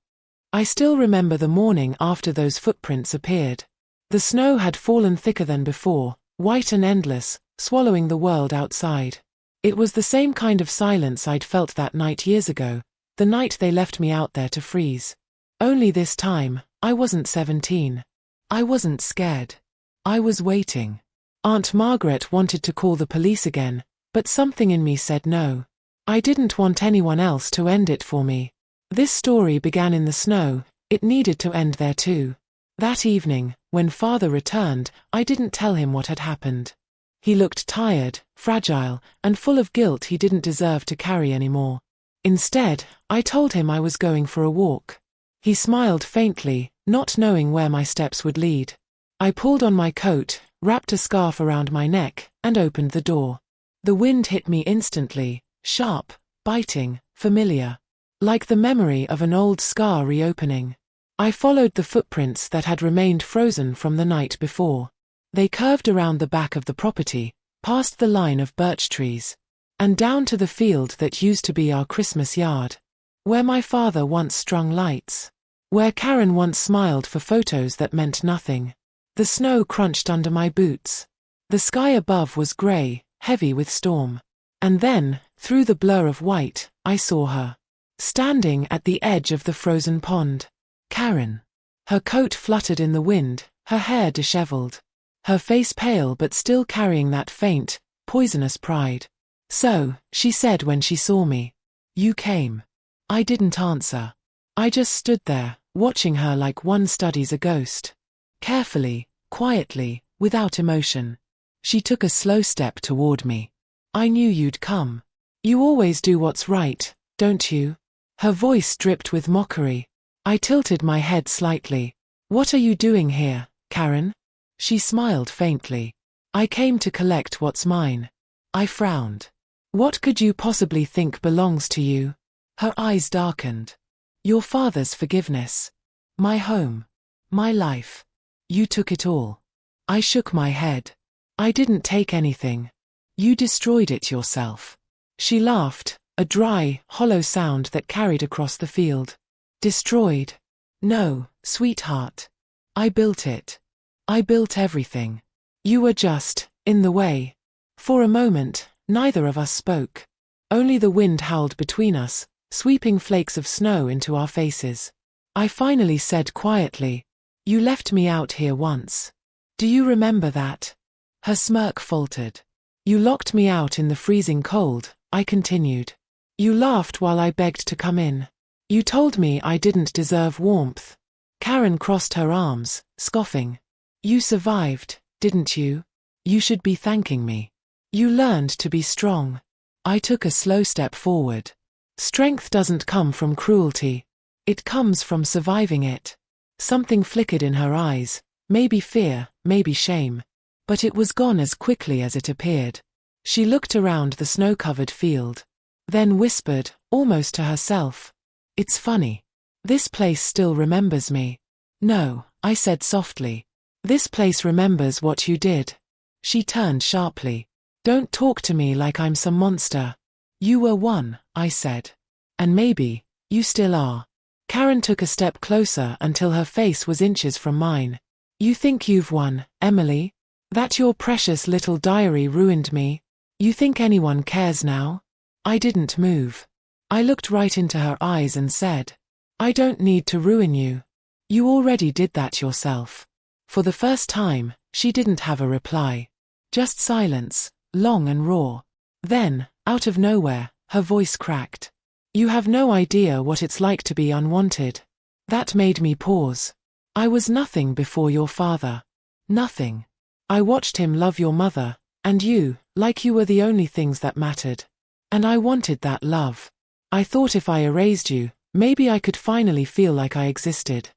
I still remember the morning after those footprints appeared. The snow had fallen thicker than before, white and endless, swallowing the world outside. It was the same kind of silence I'd felt that night years ago, the night they left me out there to freeze. Only this time, I wasn't 17. I wasn't scared. I was waiting. Aunt Margaret wanted to call the police again, but something in me said no. I didn't want anyone else to end it for me. This story began in the snow. It needed to end there too. That evening, when Father returned, I didn't tell him what had happened. He looked tired, fragile, and full of guilt he didn't deserve to carry anymore. Instead, I told him I was going for a walk. He smiled faintly, not knowing where my steps would lead. I pulled on my coat, wrapped a scarf around my neck, and opened the door. The wind hit me instantly, sharp, biting, familiar. Like the memory of an old scar reopening. I followed the footprints that had remained frozen from the night before. They curved around the back of the property, past the line of birch trees, and down to the field that used to be our Christmas yard. Where my father once strung lights. Where Karen once smiled for photos that meant nothing. The snow crunched under my boots. The sky above was grey, heavy with storm. And then, through the blur of white, I saw her. Standing at the edge of the frozen pond. Karen. Her coat fluttered in the wind, her hair disheveled. Her face pale but still carrying that faint, poisonous pride. "So," she said when she saw me. "You came." I didn't answer. I just stood there, watching her like one studies a ghost. Carefully, quietly, without emotion. She took a slow step toward me. "I knew you'd come. You always do what's right, don't you?" Her voice dripped with mockery. I tilted my head slightly. "What are you doing here, Karen?" She smiled faintly. "I came to collect what's mine." I frowned. "What could you possibly think belongs to you?" Her eyes darkened. "Your father's forgiveness. My home. My life. You took it all." I shook my head. "I didn't take anything. You destroyed it yourself." She laughed, a dry, hollow sound that carried across the field. "Destroyed? No, sweetheart. I built it. I built everything. You were just in the way." For a moment, neither of us spoke. Only the wind howled between us, sweeping flakes of snow into our faces. I finally said quietly, "You left me out here once. Do you remember that?" Her smirk faltered. "You locked me out in the freezing cold," I continued. "You laughed while I begged to come in. You told me I didn't deserve warmth." Karen crossed her arms, scoffing. "You survived, didn't you? You should be thanking me. You learned to be strong." I took a slow step forward. Strength doesn't come from cruelty. It comes from surviving it. Something flickered in her eyes, maybe fear, maybe shame. But it was gone as quickly as it appeared. She looked around the snow-covered field. Then whispered, almost to herself, "It's funny. This place still remembers me." "No," I said softly. "This place remembers what you did." She turned sharply. "Don't talk to me like I'm some monster." "You were one," I said. "And maybe, you still are." Karen took a step closer until her face was inches from mine. "You think you've won, Emily? That your precious little diary ruined me? You think anyone cares now?" I didn't move. I looked right into her eyes and said, "I don't need to ruin you. You already did that yourself." For the first time, she didn't have a reply. Just silence, long and raw. Then, out of nowhere, her voice cracked. "You have no idea what it's like to be unwanted." That made me pause. I was nothing before your father. Nothing. I watched him love your mother, and you, like you were the only things that mattered. And I wanted that love. I thought if I erased you, maybe I could finally feel like I existed.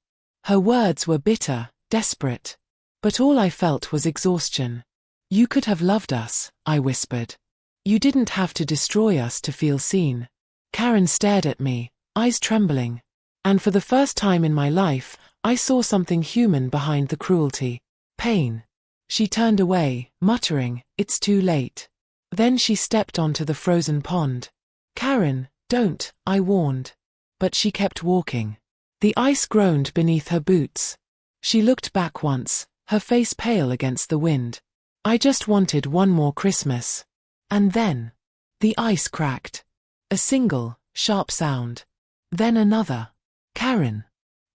Her words were bitter, desperate. But all I felt was exhaustion. "You could have loved us," I whispered. "You didn't have to destroy us to feel seen." Karen stared at me, eyes trembling. And for the first time in my life, I saw something human behind the cruelty. Pain. She turned away, muttering, "It's too late." Then she stepped onto the frozen pond. "Karen, don't," I warned. But she kept walking. The ice groaned beneath her boots. She looked back once, her face pale against the wind. I just wanted one more Christmas. And then, the ice cracked. A single, sharp sound. Then another. "Karen!"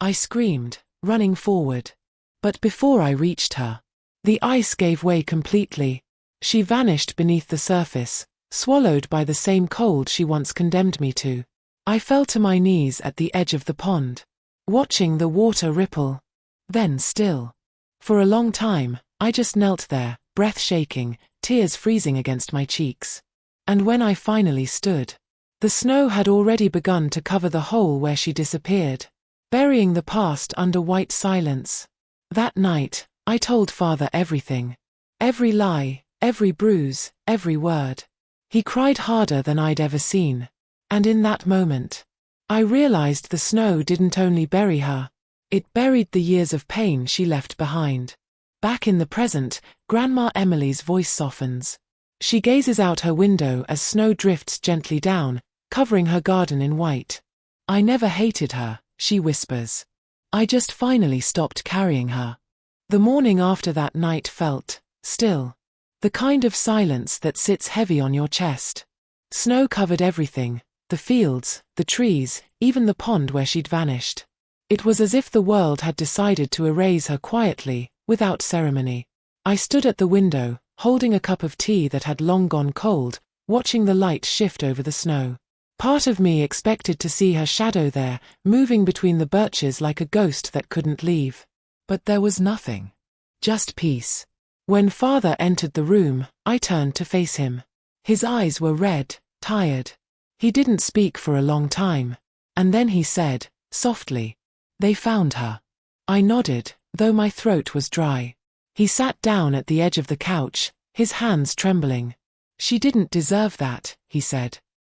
I screamed, running forward. But before I reached her, the ice gave way completely. She vanished beneath the surface, swallowed by the same cold she once condemned me to. I fell to my knees at the edge of the pond, watching the water ripple. Then still. For a long time, I just knelt there, breath shaking, tears freezing against my cheeks. And when I finally stood, the snow had already begun to cover the hole where she disappeared, burying the past under white silence. That night, I told Father everything. Every lie, every bruise, every word. He cried harder than I'd ever seen. And in that moment, I realized the snow didn't only bury her. It buried the years of pain she left behind. Back in the present, Grandma Emily's voice softens. She gazes out her window as snow drifts gently down, covering her garden in white. I never hated her, she whispers. I just finally stopped carrying her. The morning after that night felt still. The kind of silence that sits heavy on your chest. Snow covered everything, the fields, the trees, even the pond where she'd vanished. It was as if the world had decided to erase her quietly, without ceremony. I stood at the window, holding a cup of tea that had long gone cold, watching the light shift over the snow. Part of me expected to see her shadow there, moving between the birches like a ghost that couldn't leave. But there was nothing. Just peace. When Father entered the room, I turned to face him. His eyes were red, tired. He didn't speak for a long time. And then he said, softly, "They found her." I nodded, though my throat was dry. He sat down at the edge of the couch, his hands trembling. "She didn't deserve that," he said.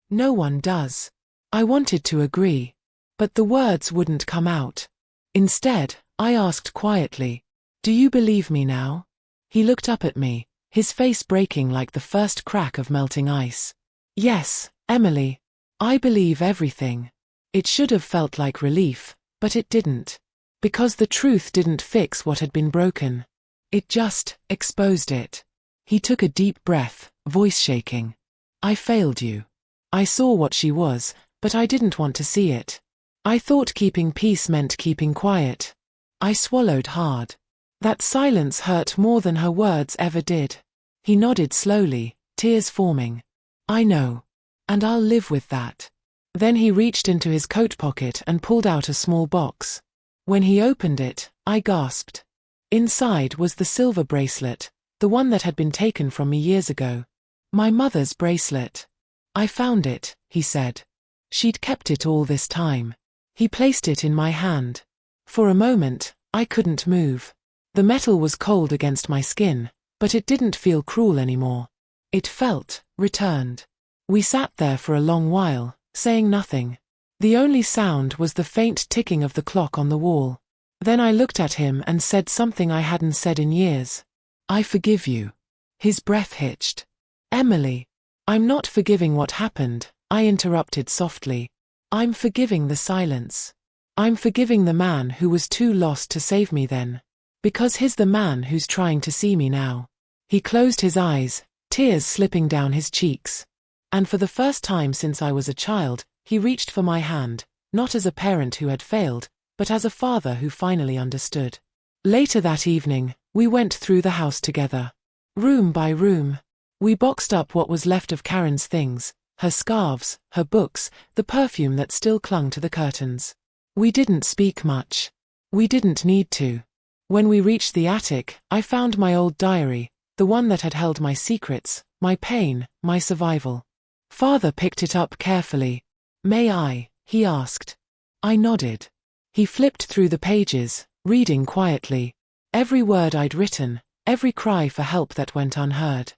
"No one does." I wanted to agree. But the words wouldn't come out. Instead, I asked quietly, "Do you believe me now?" He looked up at me, his face breaking like the first crack of melting ice. "Yes, Emily. I believe everything." It should have felt like relief, but it didn't. Because the truth didn't fix what had been broken. It just exposed it. He took a deep breath, voice shaking. "I failed you. I saw what she was, but I didn't want to see it. I thought keeping peace meant keeping quiet." I swallowed hard. That silence hurt more than her words ever did. He nodded slowly, tears forming. "I know. And I'll live with that." Then he reached into his coat pocket and pulled out a small box. When he opened it, I gasped. Inside was the silver bracelet, the one that had been taken from me years ago. My mother's bracelet. "I found it," he said. She'd kept it all this time. He placed it in my hand. For a moment, I couldn't move. The metal was cold against my skin, but it didn't feel cruel anymore. It felt returned. We sat there for a long while, saying nothing. The only sound was the faint ticking of the clock on the wall. Then I looked at him and said something I hadn't said in years. "I forgive you." His breath hitched. "Emily." "I'm not forgiving what happened," I interrupted softly. "I'm forgiving the silence. I'm forgiving the man who was too lost to save me then. Because he's the man who's trying to see me now." He closed his eyes, tears slipping down his cheeks. And for the first time since I was a child, he reached for my hand, not as a parent who had failed, but as a father who finally understood. Later that evening, we went through the house together. Room by room. We boxed up what was left of Karen's things, her scarves, her books, the perfume that still clung to the curtains. We didn't speak much. We didn't need to. When we reached the attic, I found my old diary, the one that had held my secrets, my pain, my survival. Father picked it up carefully. "May I?" he asked. I nodded. He flipped through the pages, reading quietly. Every word I'd written, every cry for help that went unheard.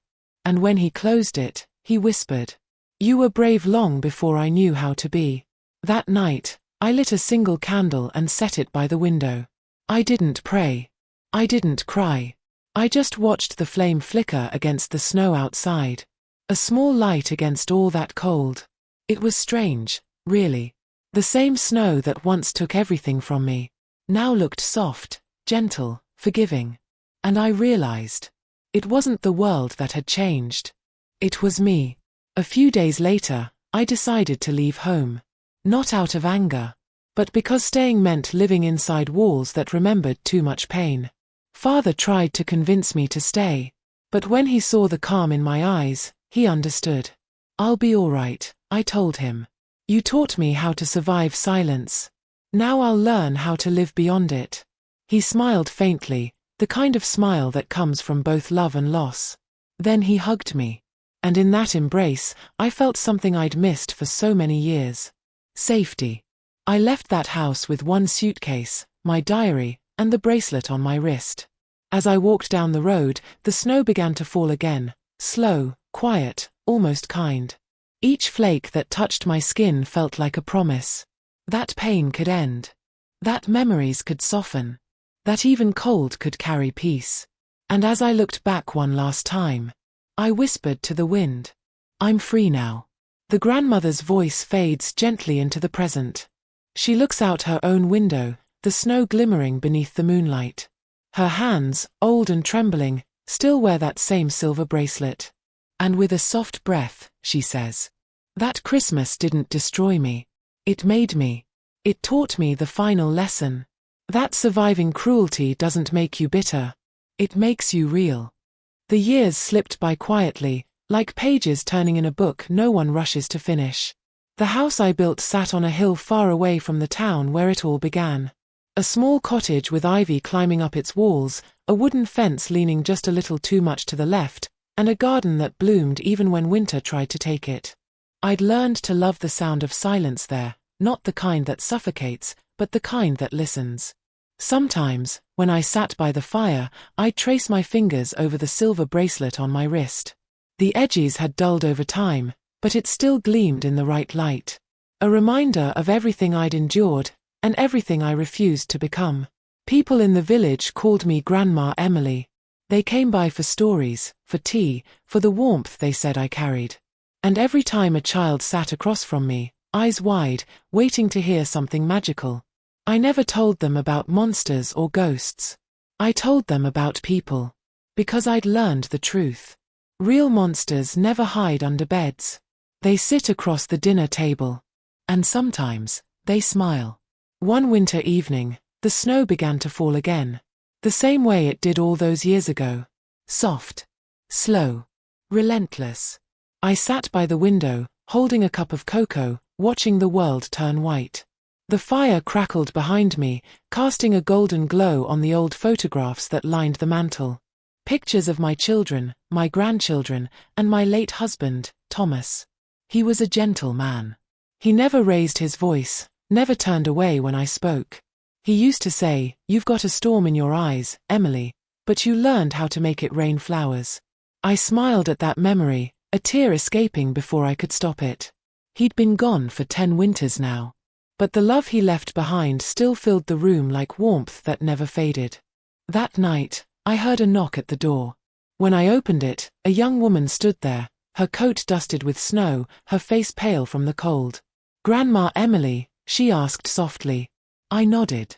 And when he closed it, he whispered, "You were brave long before I knew how to be." That night, I lit a single candle and set it by the window. I didn't pray. I didn't cry. I just watched the flame flicker against the snow outside. A small light against all that cold. It was strange, really. The same snow that once took everything from me, now looked soft, gentle, forgiving. And I realized, it wasn't the world that had changed. It was me. A few days later, I decided to leave home. Not out of anger, but because staying meant living inside walls that remembered too much pain. Father tried to convince me to stay, but when he saw the calm in my eyes, he understood. "I'll be all right," I told him. "You taught me how to survive silence. Now I'll learn how to live beyond it." He smiled faintly, the kind of smile that comes from both love and loss. Then he hugged me. And in that embrace, I felt something I'd missed for so many years. Safety. I left that house with one suitcase, my diary, and the bracelet on my wrist. As I walked down the road, the snow began to fall again, slow, quiet, almost kind. Each flake that touched my skin felt like a promise. That pain could end. That memories could soften. That even cold could carry peace. And as I looked back one last time, I whispered to the wind, "I'm free now." The grandmother's voice fades gently into the present. She looks out her own window, the snow glimmering beneath the moonlight. Her hands, old and trembling, still wear that same silver bracelet. And with a soft breath, she says, "That Christmas didn't destroy me. It made me. It taught me the final lesson. That surviving cruelty doesn't make you bitter. It makes you real." The years slipped by quietly, like pages turning in a book no one rushes to finish. The house I built sat on a hill far away from the town where it all began. A small cottage with ivy climbing up its walls, a wooden fence leaning just a little too much to the left, and a garden that bloomed even when winter tried to take it. I'd learned to love the sound of silence there, not the kind that suffocates, but the kind that listens. Sometimes, when I sat by the fire, I'd trace my fingers over the silver bracelet on my wrist. The edges had dulled over time, but it still gleamed in the right light. A reminder of everything I'd endured, and everything I refused to become. People in the village called me Grandma Emily. They came by for stories, for tea, for the warmth they said I carried. And every time a child sat across from me, eyes wide, waiting to hear something magical, I never told them about monsters or ghosts. I told them about people. Because I'd learned the truth. Real monsters never hide under beds. They sit across the dinner table. And sometimes, they smile. One winter evening, the snow began to fall again. The same way it did all those years ago. Soft. Slow. Relentless. I sat by the window, holding a cup of cocoa, watching the world turn white. The fire crackled behind me, casting a golden glow on the old photographs that lined the mantel. Pictures of my children, my grandchildren, and my late husband, Thomas. He was a gentle man. He never raised his voice, never turned away when I spoke. He used to say, "You've got a storm in your eyes, Emily, but you learned how to make it rain flowers." I smiled at that memory, a tear escaping before I could stop it. He'd been gone for 10 winters now. But the love he left behind still filled the room like warmth that never faded. That night, I heard a knock at the door. When I opened it, a young woman stood there, her coat dusted with snow, her face pale from the cold. "Grandma Emily?" she asked softly. I nodded.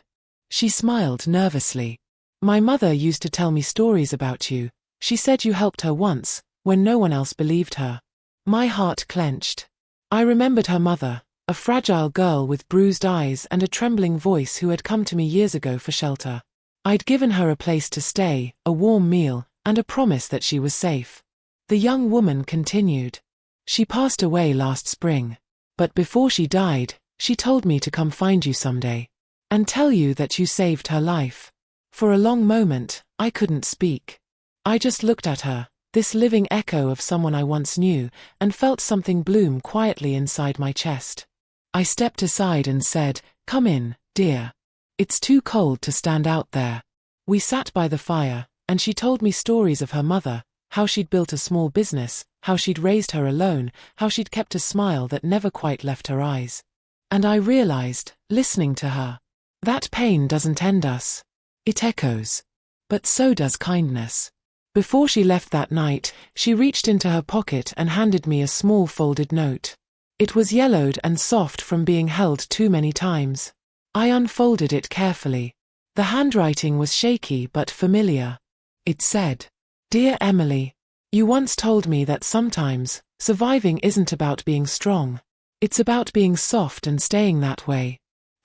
She smiled nervously. "My mother used to tell me stories about you. She said you helped her once, when no one else believed her." My heart clenched. I remembered her mother, a fragile girl with bruised eyes and a trembling voice who had come to me years ago for shelter. I'd given her a place to stay, a warm meal, and a promise that she was safe. The young woman continued. "She passed away last spring. But before she died, she told me to come find you someday. And tell you that you saved her life." For a long moment, I couldn't speak. I just looked at her, this living echo of someone I once knew, and felt something bloom quietly inside my chest. I stepped aside and said, "Come in, dear. It's too cold to stand out there." We sat by the fire, and she told me stories of her mother, how she'd built a small business, how she'd raised her alone, how she'd kept a smile that never quite left her eyes. And I realized, listening to her, that pain doesn't end us. It echoes. But so does kindness. Before she left that night, she reached into her pocket and handed me a small folded note. It was yellowed and soft from being held too many times. I unfolded it carefully. The handwriting was shaky but familiar. It said, "Dear Emily, you once told me that sometimes, surviving isn't about being strong. It's about being soft and staying that way.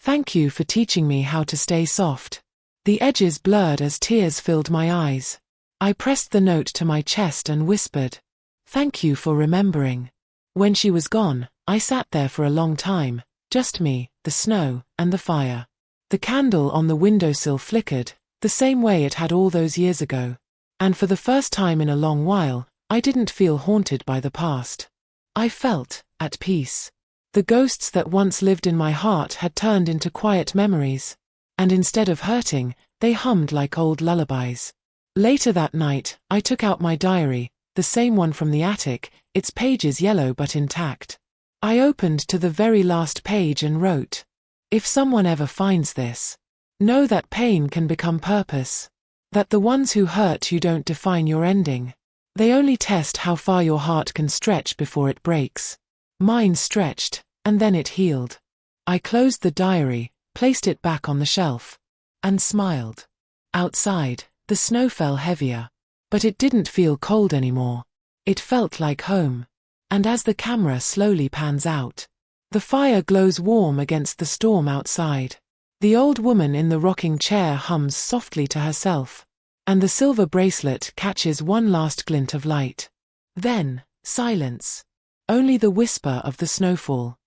Thank you for teaching me how to stay soft. The edges blurred as tears filled my eyes. I pressed the note to my chest and whispered, "Thank you for remembering." When she was gone, I sat there for a long time, just me, the snow, and the fire. The candle on the windowsill flickered, the same way it had all those years ago. And for the first time in a long while, I didn't feel haunted by the past. I felt at peace. The ghosts that once lived in my heart had turned into quiet memories. And instead of hurting, they hummed like old lullabies. Later that night, I took out my diary, the same one from the attic, its pages yellow but intact. I opened to the very last page and wrote, "If someone ever finds this, know that pain can become purpose. That the ones who hurt you don't define your ending. They only test how far your heart can stretch before it breaks." Mine stretched, and then it healed. I closed the diary, placed it back on the shelf, and smiled. Outside, the snow fell heavier. But it didn't feel cold anymore. It felt like home. And as the camera slowly pans out, the fire glows warm against the storm outside. The old woman in the rocking chair hums softly to herself, and the silver bracelet catches one last glint of light. Then, silence. Only the whisper of the snowfall.